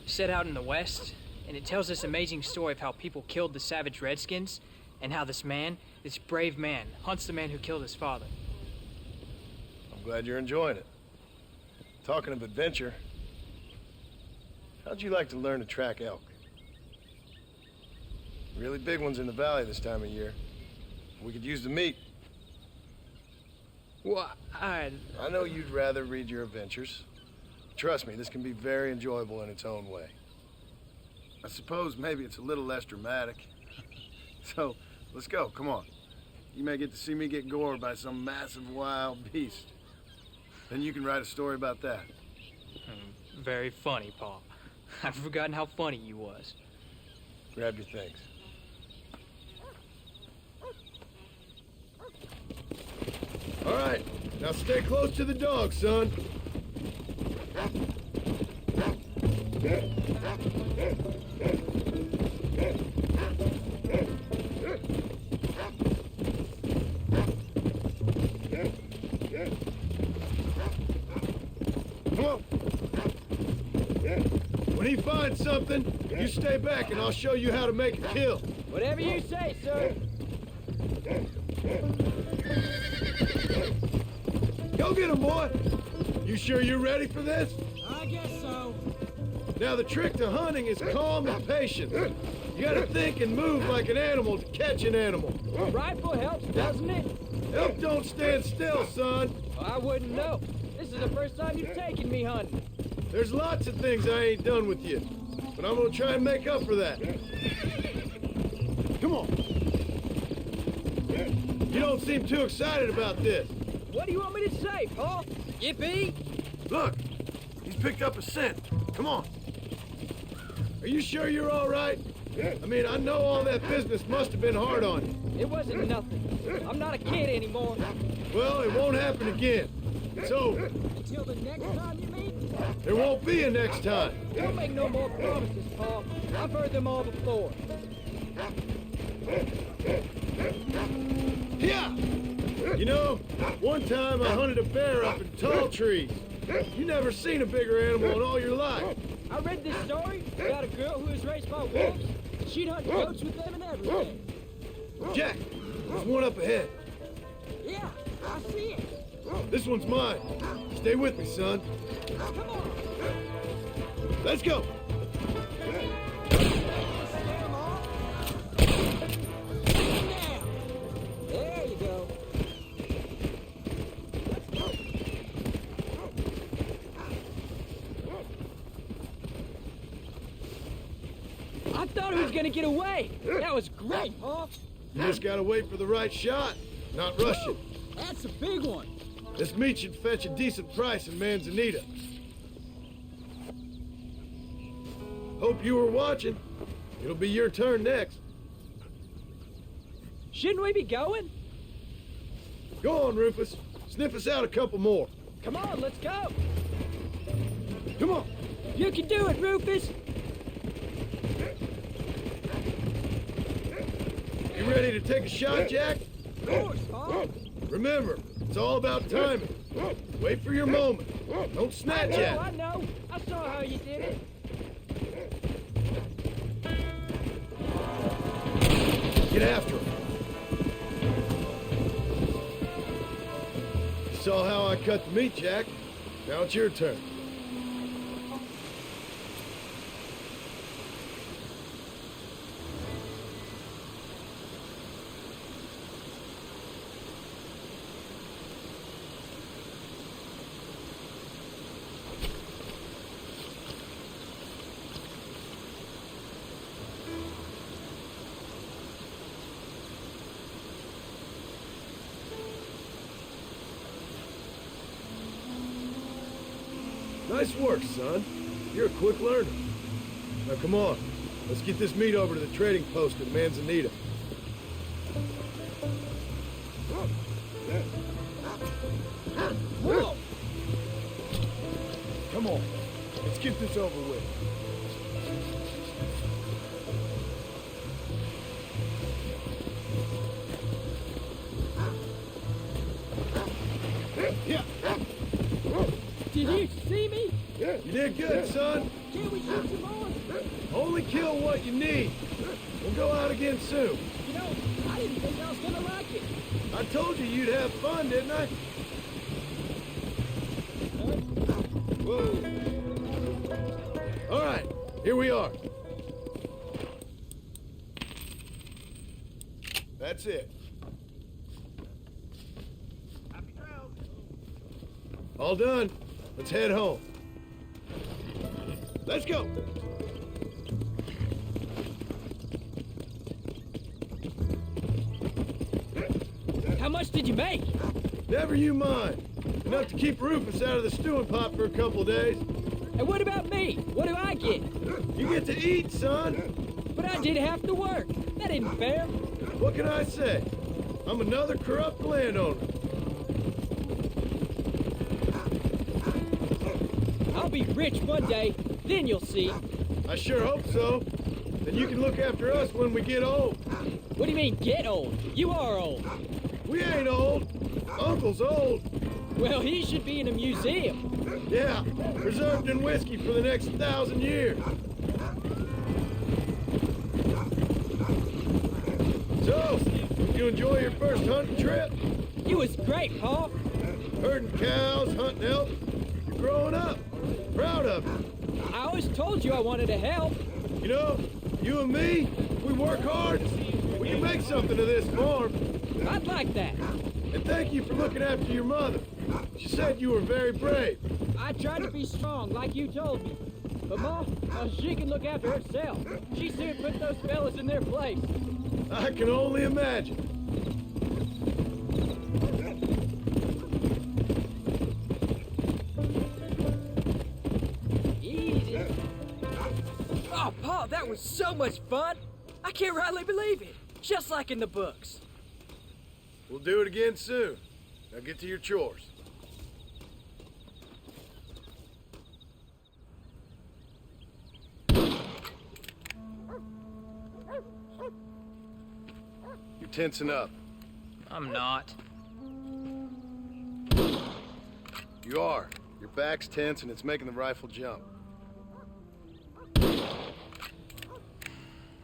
Set out in the West, and it tells this amazing story of how people killed the savage Redskins, and how this man, this brave man, hunts the man who killed his father. I'm glad you're enjoying it. Talking of adventure, how'd you like to learn to track elk? Really big ones in the valley this time of year. We could use the meat. Well, I know you'd rather read your adventures. Trust me, this can be very enjoyable in its own way. I suppose maybe it's a little less dramatic. So, let's go, come on. You may get to see me get gored by some massive wild beast. Then you can write a story about that. Very funny, Paul. I've forgotten how funny you was. Grab your things. All right, now stay close to the dog, son. Come on. When he finds something, you stay back and I'll show you how to make a kill. Whatever you say, sir. Go get him, boy. You sure you're ready for this? I guess so. Now, the trick to hunting is calm and patience. You gotta think and move like an animal to catch an animal. A rifle helps, doesn't it? Elk don't stand still, son. Well, I wouldn't know. This is the first time you've taken me hunting. There's lots of things I ain't done with you, but I'm gonna try and make up for that. Come on. You don't seem too excited about this. What do you want me to say, Paul? Yippee? Look, he's picked up a scent. Come on. Are you sure you're all right? I mean, I know all that business must have been hard on you. It wasn't nothing. I'm not a kid anymore. Well, it won't happen again. It's over. Until the next time, you mean? There won't be a next time. Don't make no more promises, Paul. I've heard them all before. Yeah! You know, one time I hunted a bear up in tall trees. You never seen a bigger animal in all your life. I read this story about a girl who was raised by wolves. She'd hunt goats with them and everything. Jack, there's one up ahead. Yeah, I see it. This one's mine. Stay with me, son. Come on. Let's go. There you go. I thought he was gonna get away. That was great, huh? You just gotta wait for the right shot, not rush it. That's a big one. This meat should fetch a decent price in Manzanita. Hope you were watching. It'll be your turn next. Shouldn't we be going? Go on, Rufus. Sniff us out a couple more. Come on, let's go. Come on. You can do it, Rufus. You ready to take a shot, Jack? Of course, huh? Remember, it's all about timing. Wait for your moment. Don't snatch at it. I know. I saw how you did it. Get after him. You saw how I cut the meat, Jack. Now it's your turn. Nice work, son. You're a quick learner. Now come on. Let's get this meat over to the trading post at Manzanita. Whoa! Come on. Let's get this over with. Yeah. Did you see me? You did good, son. Can we shoot some more? Only kill what you need. We'll go out again soon. You know, I didn't think I was gonna like it. I told you you'd have fun, didn't I? Whoa. All right, here we are. That's it. All done. Let's head home. Let's go. How much did you make? Never you mind. Enough to keep Rufus out of the stewing pot for a couple of days. And what about me? What do I get? You get to eat, son. But I did half the work. That isn't fair. What can I say? I'm another corrupt landowner. I'll be rich one day, then you'll see. I sure hope so. Then you can look after us when we get old. What do you mean, get old? You are old. We ain't old. Uncle's old. Well, he should be in a museum. Yeah, preserved in whiskey for the next 1,000 years. So, you enjoy your first hunting trip? It was great, Pa. Herding cows, hunting elk. You're growing up. Proud of you. I always told you I wanted to help. You know, you and me, we work hard. We can make something of this farm. I'd like that. And thank you for looking after your mother. She said you were very brave. I tried to be strong, like you told me. But Ma, she can look after herself. She soon put those fellas in their place. I can only imagine. Easy. Oh, Pa, that was so much fun. I can't rightly believe it. Just like in the books. We'll do it again soon. Now get to your chores. You're tensing up. I'm not. You are. You're Your back's tense and it's making the rifle jump.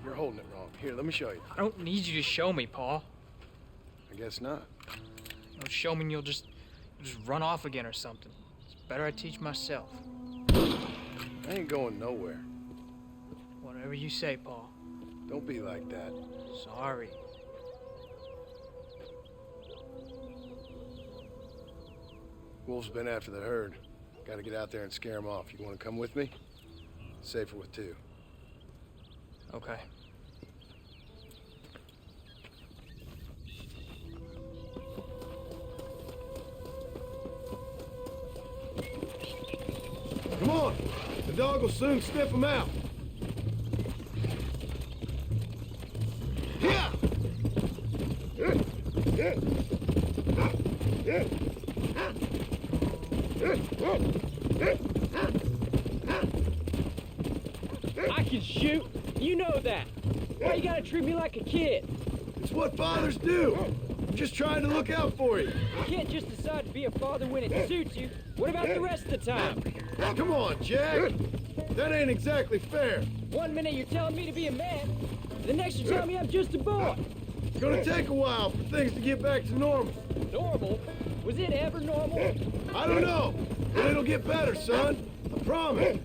You're holding it wrong. Here, let me show you. I don't need you to show me, Paul. I guess not. Don't show me and you'll just run off again or something. It's better I teach myself. I ain't going nowhere. Whatever you say, Paul. Don't be like that. Sorry. Wolf's been after the herd. Gotta get out there and scare him off. You wanna come with me? Safer with two. Okay. Come on! The dog will soon sniff him out. Yeah! I can shoot. You know that. Why you gotta treat me like a kid? It's what fathers do. I'm just trying to look out for you. You can't just decide to be a father when it suits you. What about the rest of the time? Come on, Jack. That ain't exactly fair. 1 minute you're telling me to be a man, the next you're telling me I'm just a boy. It's gonna take a while for things to get back to normal. Normal? Was it ever normal? I don't know, but it'll get better, son. I promise.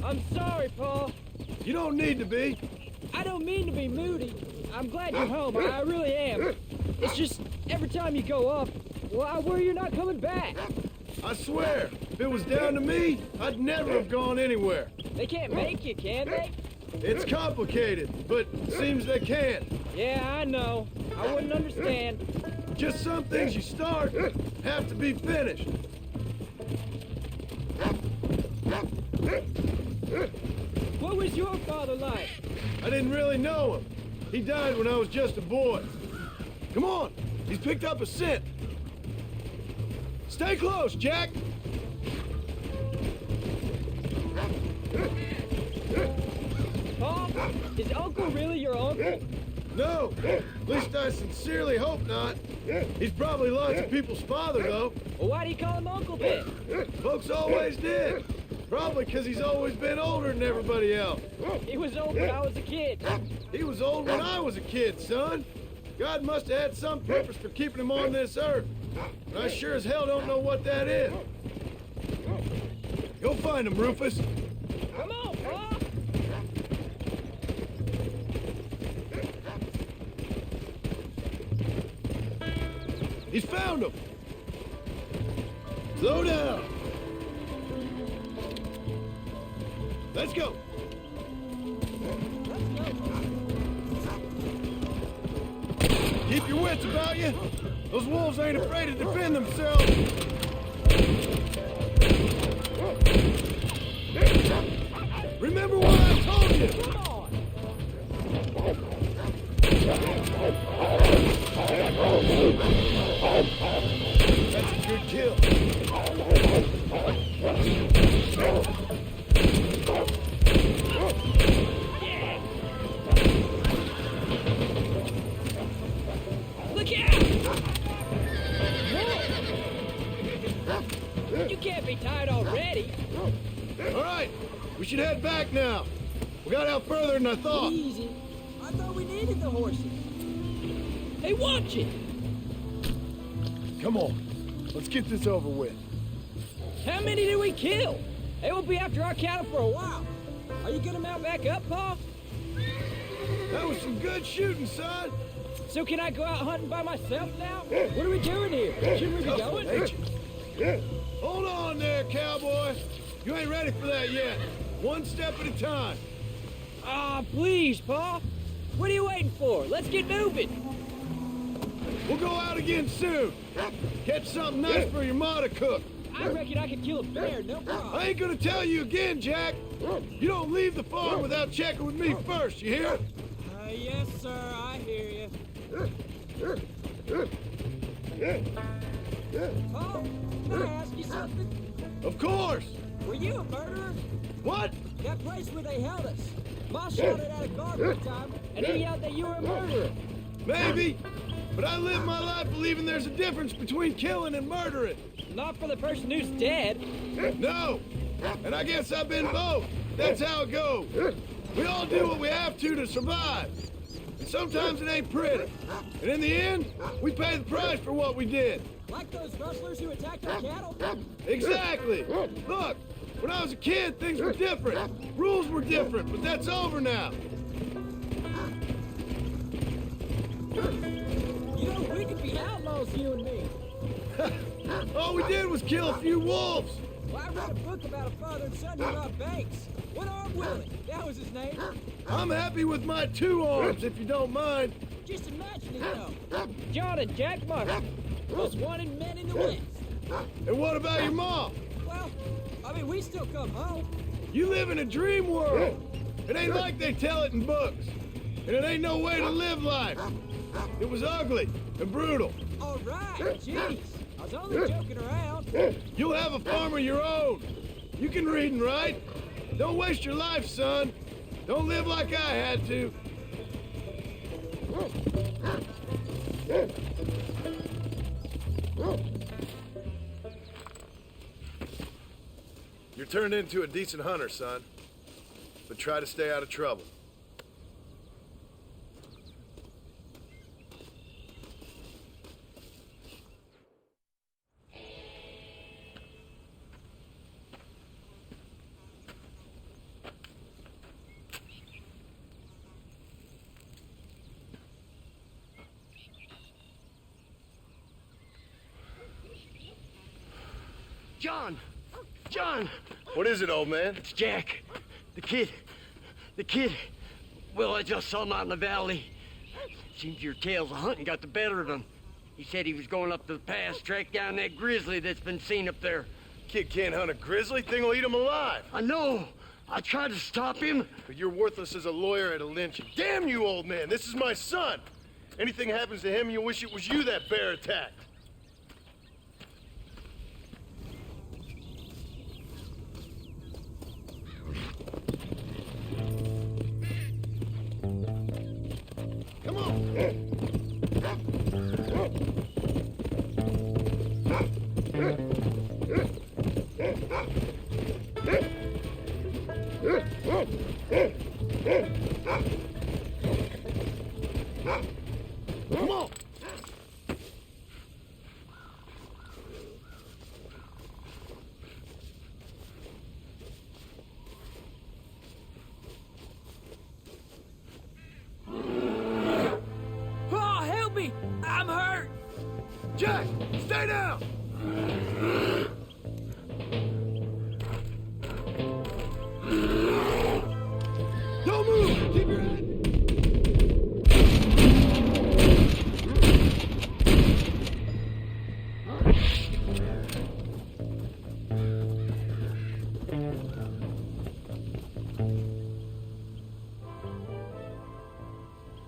I'm sorry, Paul. You don't need to be. I don't mean to be moody. I'm glad you're home. I really am. It's just every time you go off, well, I worry you're not coming back. I swear, if it was down to me, I'd never have gone anywhere. They can't make you, can they? It's complicated, but it seems they can. Yeah, I know. I wouldn't understand. Just some things you start have to be finished. What was your father like? I didn't really know him. He died when I was just a boy. Come on, he's picked up a scent. Stay close, Jack. Paul, is Uncle really your uncle? No, at least I sincerely hope not. He's probably lots of people's father, though. Well, why do you call him Uncle then? Folks always did. Probably because he's always been older than everybody else. He was old when I was a kid. He was old when I was a kid, son. God must have had some purpose for keeping him on this earth. But I sure as hell don't know what that is. Go find him, Rufus. Come on, Paul. He's found him. Slow down. Let's go. Keep your wits about you. Those wolves ain't afraid to defend themselves. Remember what I told you. That's a good kill. Look out! You can't be tired already. All right, we should head back now. We got out further than I thought. Easy. I thought we needed the horses. Hey, watch it! Come on, let's get this over with. How many did we kill? They will be after our cattle for a while. Are you gonna mount back up, Paul? That was some good shooting, son. So can I go out hunting by myself now? What are we doing here? Shouldn't we be going? Hold on there, cowboy. You ain't ready for that yet. One step at a time. Ah, please, Paul. What are you waiting for? Let's get moving. We'll go out again soon. Catch something nice for your ma to cook. I reckon I could kill a bear, no problem. I ain't gonna tell you again, Jack. You don't leave the farm without checking with me first, you hear? Yes, sir, I hear you. Paul, can I ask you something? Of course. Were you a murderer? What? That place where they held us. Ma shouted at a guard one time, and he yelled that you were a murderer. Maybe. but I live my life believing there's a difference between killing and murdering. Not for the person who's dead. No, and I guess I've been both. That's how it goes. We all do what we have to survive. And sometimes it ain't pretty. And in the end, we pay the price for what we did. Like those rustlers who attacked our cattle? Exactly. Look, when I was a kid, things were different. Rules were different, but that's over now. You know, we could be outlaws, you and me. All we did was kill a few wolves. Well, I read a book about a father and son who robbed banks. One-armed Willie, that was his name. I'm happy with my 2 arms, if you don't mind. Just imagine it, though. John and Jack Martin, most wanted men in the West. And what about your mom? Well, I mean, we still come home. You live in a dream world. It ain't like they tell it in books. And it ain't no way to live life. It was ugly and brutal. All right, jeez. I was only joking around. You'll have a farm of your own. You can read and write. Don't waste your life, son. Don't live like I had to. You're turned into a decent hunter, son. But try to stay out of trouble. John! John! What is it, old man? It's Jack. The kid. Well, I just saw him out in the valley. Seems your tales of hunting got the better of him. He said he was going up to the pass, track down that grizzly that's been seen up there. Kid can't hunt a grizzly. Thing will eat him alive. I know. I tried to stop him. But you're worthless as a lawyer at a lynching. Damn you, old man. This is my son. Anything happens to him, you'll wish it was you that bear attacked. Come on. Come on. Oh, help me! I'm hurt! Jack, stay down! Don't move! Keep your head!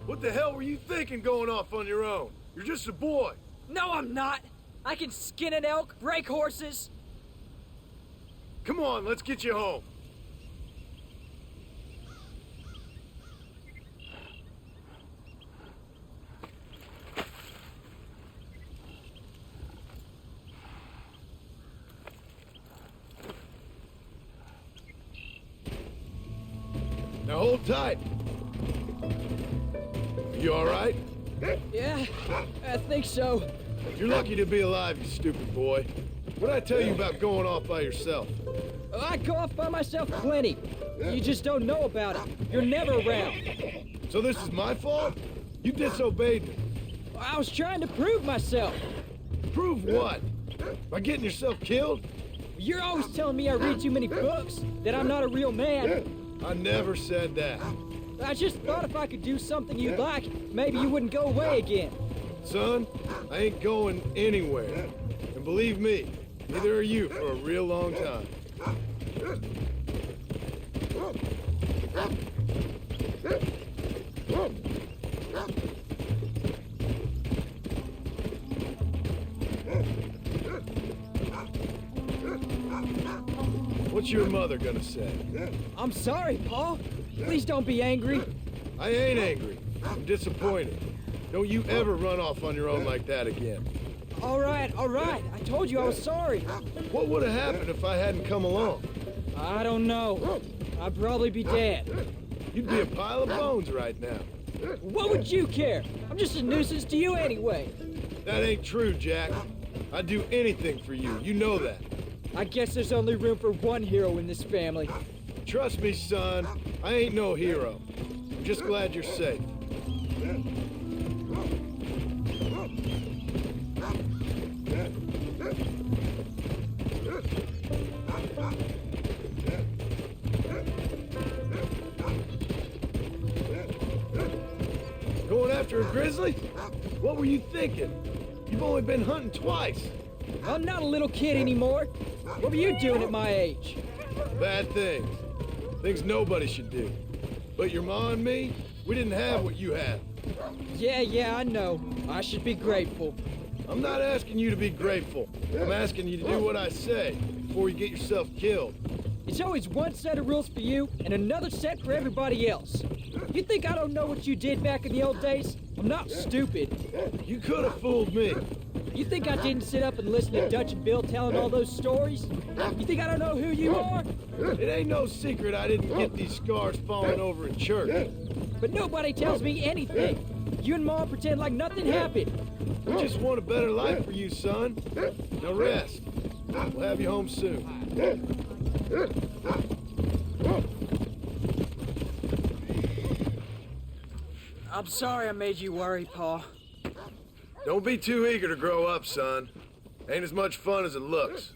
What the hell were you thinking going off on your own? You're just a boy. No, I'm not. I can skin an elk, break horses. Come on, let's get you home. Now hold tight. You all right? Yeah, I think so. You're lucky to be alive, you stupid boy. What'd I tell you about going off by yourself? I go off by myself plenty. You just don't know about it. You're never around. So this is my fault? You disobeyed me. I was trying to prove myself. Prove what? By getting yourself killed? You're always telling me I read too many books, that I'm not a real man. I never said that. I just thought if I could do something you'd like, maybe you wouldn't go away again. Son, I ain't going anywhere. And believe me, neither are you for a real long time. What's your mother gonna say? I'm sorry, Paul. Please don't be angry. I ain't angry. I'm disappointed. Don't you ever run off on your own like that again. All right. I told you I was sorry. What would have happened if I hadn't come along? I don't know. I'd probably be dead. You'd be a pile of bones right now. What would you care? I'm just a nuisance to you anyway. That ain't true, Jack. I'd do anything for you. You know that. I guess there's only room for one hero in this family. Trust me, son. I ain't no hero. I'm just glad you're safe. Going after a grizzly? What were you thinking? You've only been hunting twice. I'm not a little kid anymore. What were you doing at my age? Bad things. Things nobody should do. But your ma and me, we didn't have what you have. Yeah, I know. I should be grateful. I'm not asking you to be grateful. I'm asking you to do what I say before you get yourself killed. It's always one set of rules for you and another set for everybody else. You think I don't know what you did back in the old days? I'm not stupid. You could have fooled me. You think I didn't sit up and listen to Dutch and Bill telling all those stories? You think I don't know who you are? It ain't no secret I didn't get these scars falling over in church. But nobody tells me anything. You and Mom pretend like nothing happened. We just want a better life for you, son. Now rest. We'll have you home soon. I'm sorry I made you worry, Pa. Don't be too eager to grow up, son. Ain't as much fun as it looks.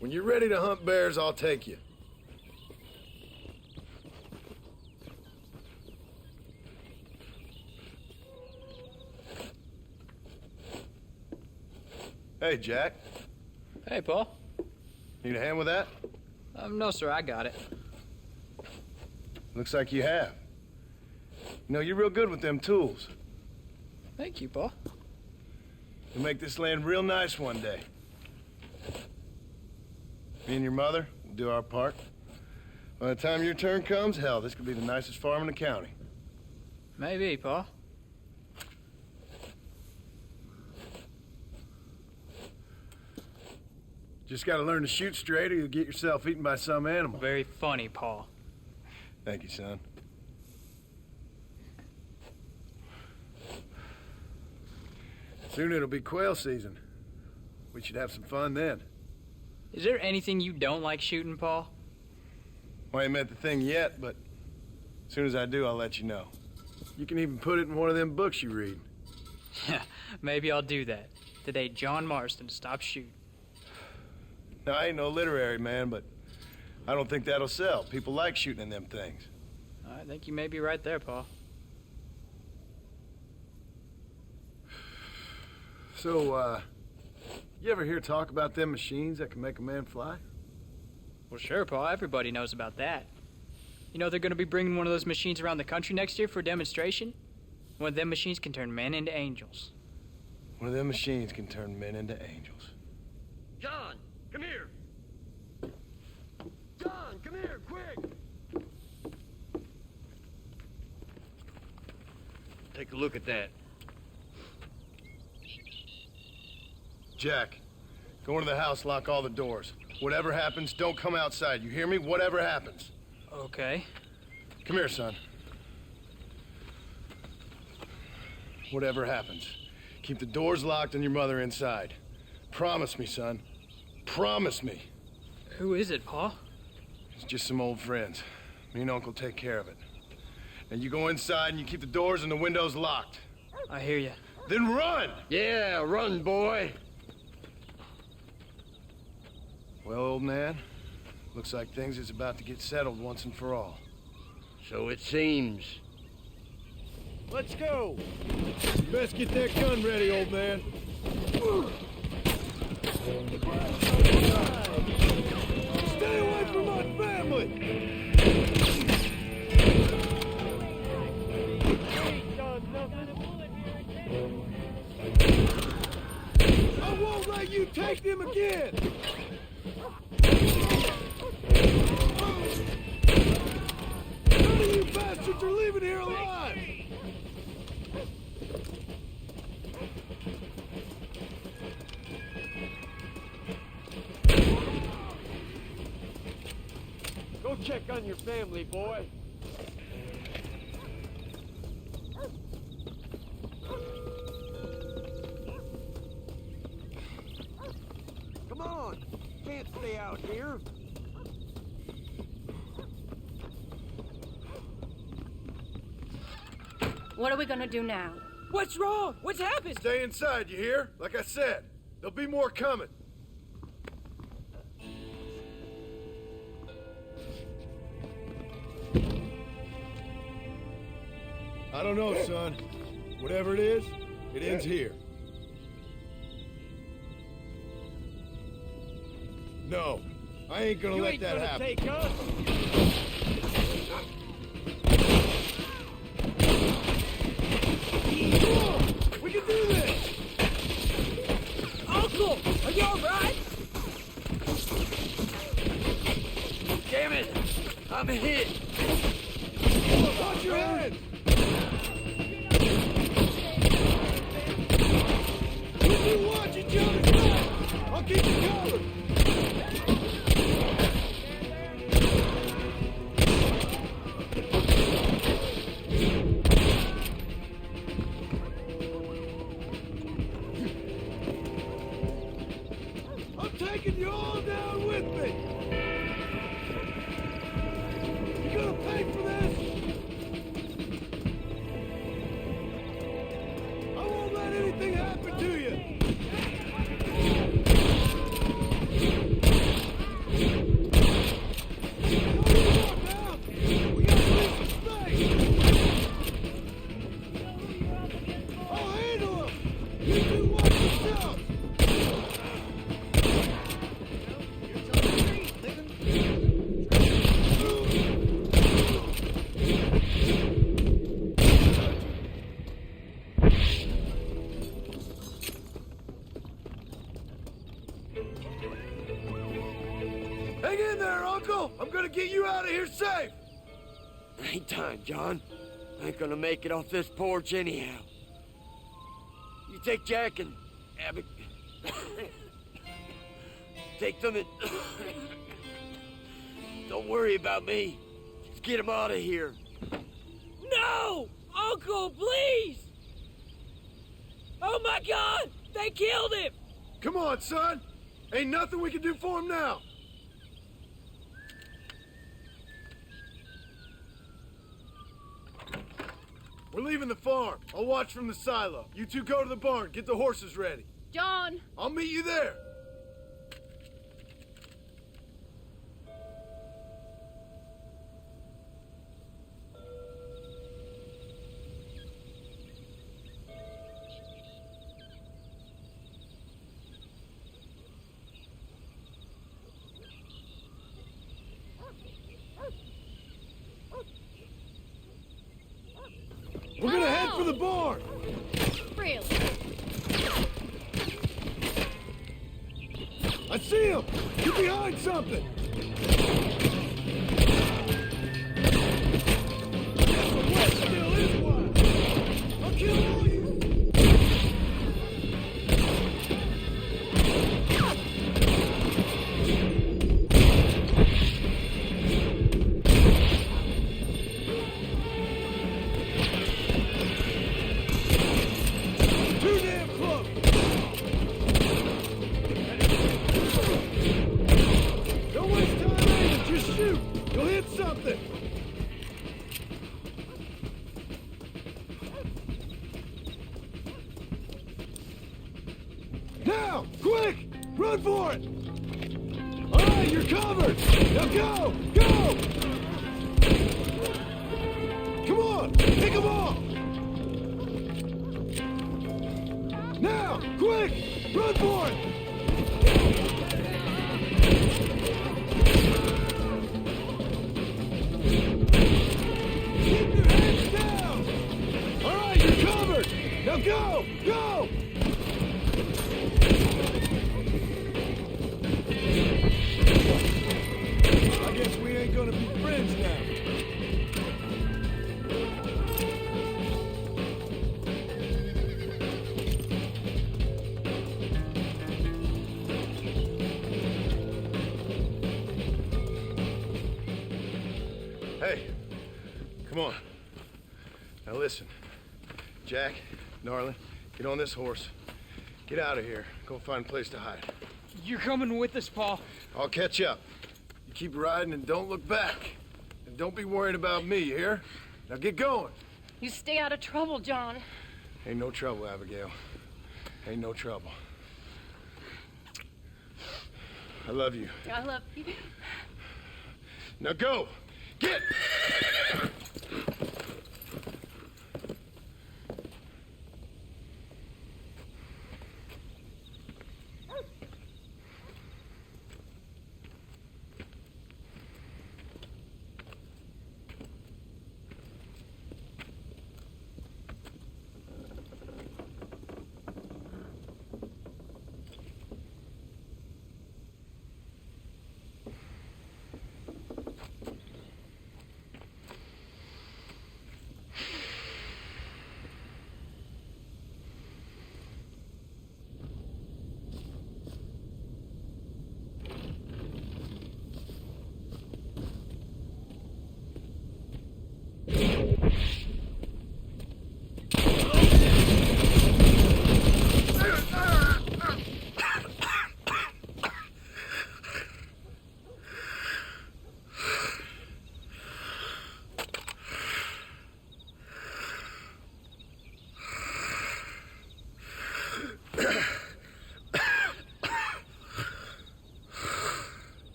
When you're ready to hunt bears, I'll take you. Hey, Jack. Hey, Paul. Need a hand with that? No, sir, I got it. Looks like you have. You know, you're real good with them tools. Thank you, Paul. You'll make this land real nice one day. Me and your mother will do our part. By the time your turn comes, hell, this could be the nicest farm in the county. Maybe, Paul. Just gotta learn to shoot straight or you'll get yourself eaten by some animal. Very funny, Paul. Thank you, son. Soon it'll be quail season. We should have some fun then. Is there anything you don't like shooting, Paul? Well, I ain't met the thing yet, but as soon as I do, I'll let you know. You can even put it in one of them books you read. Yeah, maybe I'll do that. The day John Marston stops shooting. Now, I ain't no literary man, but I don't think that'll sell. People like shooting in them things. I think you may be right there, Paul. So, you ever hear talk about them machines that can make a man fly? Well, sure, Paul. Everybody knows about that. You know they're going to be bringing one of those machines around the country next year for a demonstration? One of them machines can turn men into angels. One of them machines can turn men into angels. John, come here. John, come here, quick. Take a look at that. Jack, go into the house, lock all the doors. Whatever happens, don't come outside. You hear me? Whatever happens. Okay. Come here, son. Whatever happens, keep the doors locked and your mother inside. Promise me, son. Promise me. Who is it, Paul? It's just some old friends. Me and Uncle take care of it. And you go inside and you keep the doors and the windows locked. I hear you. Then run! Yeah, run, boy. Well, old man, looks like things is about to get settled once and for all. So it seems. Let's go! Best get that gun ready, old man. Stay away from my family! I won't let you take them again! None of you bastards are leaving here alive! check on your family, boy. Come on! Can't stay out here. What are we gonna do now? What's wrong? What's happened? Stay inside, you hear? Like I said, there'll be more coming. I don't know, son. Whatever it is, it ends here. No, I ain't gonna let that happen. Take us. We can do this! Uncle, are you alright? Damn it! I'm hit! Watch your head! You watch each other's back! I'll keep you covered! I'm taking you all down with me! You gonna pay for this? I won't let anything happen to you! Hang in there, Uncle! I'm gonna get you out of here safe! Ain't time, John. I ain't gonna make it off this porch anyhow. You take Jack and Abby. Take them and... Don't worry about me. Just get him out of here. No! Uncle, please! Oh my God! They killed him! Come on, son! Ain't nothing we can do for him now! We're leaving the farm. I'll watch from the silo. You two go to the barn, get the horses ready. John! I'll meet you there. We're gonna head for the barn! Really? I see him! Get behind something! The west still is wild! I'll kill all you! Too damn close! Don't waste time aiming, just shoot! You'll hit something! Now! Quick! Run for it! Alright, you're covered! Now go! Go! Come on! Pick them off! Now! Quick! Run for it! Keep your heads down! Alright, you're covered! Now go! Go! I guess we ain't gonna be friends now. Jack, darling, get on this horse. Get out of here. Go find a place to hide. You're coming with us, Paul. I'll catch up. You keep riding and don't look back. And don't be worried about me, you hear? Now get going. You stay out of trouble, John. Ain't no trouble, Abigail. Ain't no trouble. I love you. I love you. Now go! Get!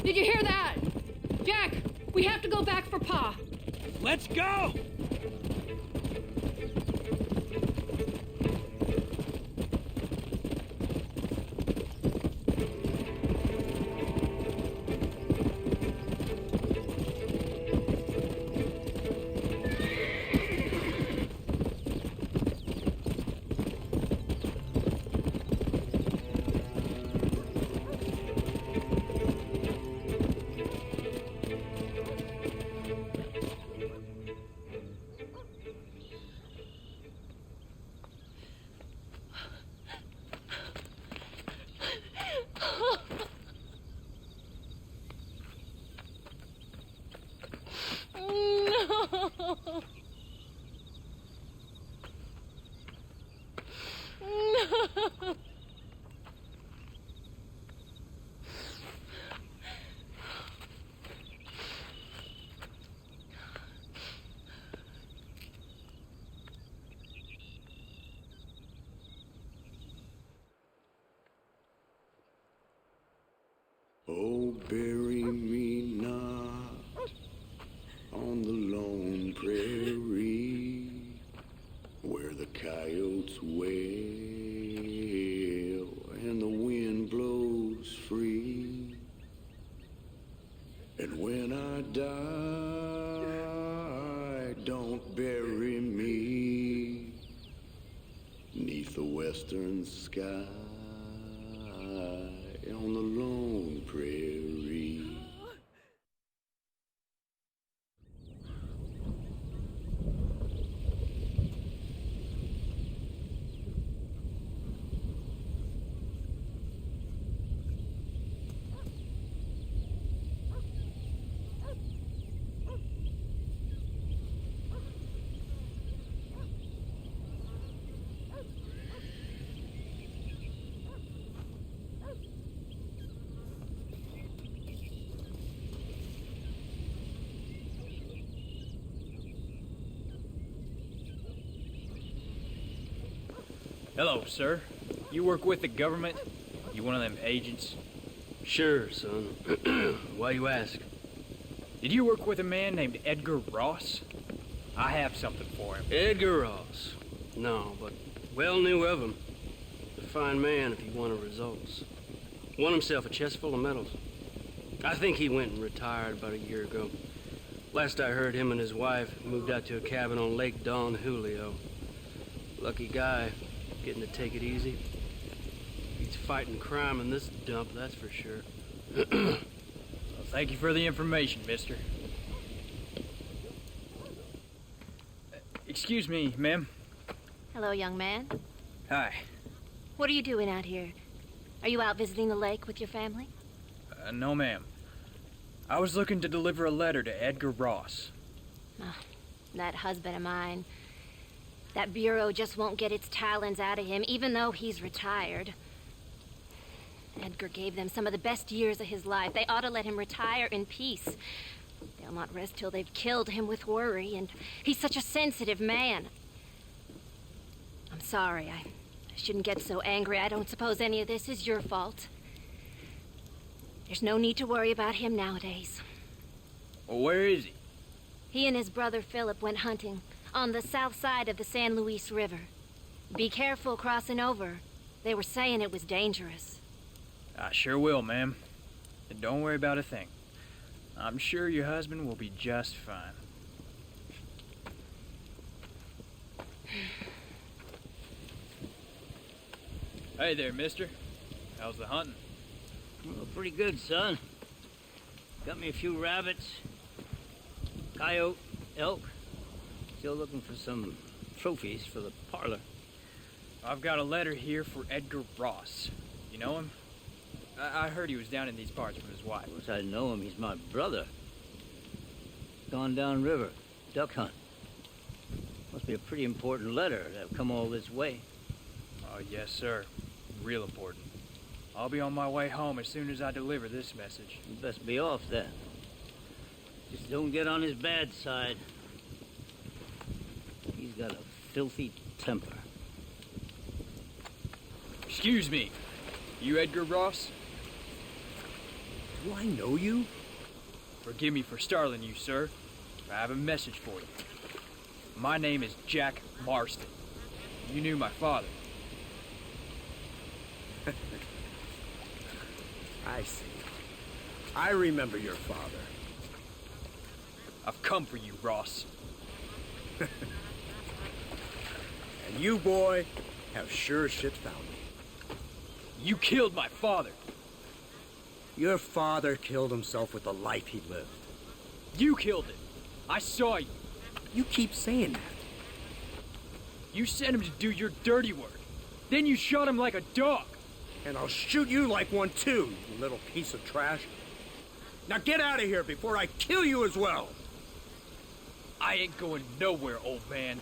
Did you hear that? Jack, we have to go back for Pa. Let's go! Oh, bury me not on the lone prairie where the coyotes wail and the wind blows free. And when I die, don't bury me 'neath the western sky on the lone prairie. Hello, sir. You work with the government? You one of them agents? Sure, son. Why you ask? Did you work with a man named Edgar Ross? I have something for him. Edgar Ross. No, but well knew of him. A fine man if he wanted results. Won himself a chest full of medals. I think he went and retired about a year ago. Last I heard, him and his wife moved out to a cabin on Lake Don Julio. Lucky guy, getting to take it easy. He's fighting crime in this dump, that's for sure. Well, thank you for the information, mister. Excuse me, ma'am. Hello, young man. Hi. What are you doing out here? Are you out visiting the lake with your family? No, ma'am. I was looking to deliver a letter to Edgar Ross. Oh, that husband of mine. That bureau just won't get its talons out of him, even though he's retired. Edgar gave them some of the best years of his life. They ought to let him retire in peace. They'll not rest till they've killed him with worry, and he's such a sensitive man. I'm sorry, I shouldn't get so angry. I don't suppose any of this is your fault. There's no need to worry about him nowadays. Well, where is he? He and his brother Philip went hunting on the south side of the San Luis River. Be careful crossing over. They were saying it was dangerous. I sure will, ma'am. And don't worry about a thing. I'm sure your husband will be just fine. Hey there, mister. How's the hunting? Well, pretty good, son. Got me a few rabbits, coyote, elk. Still looking for some trophies for the parlor. I've got a letter here for Edgar Ross. You know him? I heard he was down in these parts with his wife. Of course I know him. He's my brother. Gone down river, duck hunt. Must be a pretty important letter to have come all this way. Oh, yes, sir. Real important. I'll be on my way home as soon as I deliver this message. You best be off then. Just don't get on his bad side. He's got a filthy temper. Excuse me. You Edgar Ross? Do I know you? Forgive me for startling you, sir. I have a message for you. My name is Jack Marston. You knew my father. I see. I remember your father. I've come for you, Ross. And you, boy, have sure shit found me. You killed my father. Your father killed himself with the life he lived. You killed him. I saw you. You keep saying that. You sent him to do your dirty work. Then you shot him like a dog. And I'll shoot you like one too, you little piece of trash. Now get out of here before I kill you as well. I ain't going nowhere, old man.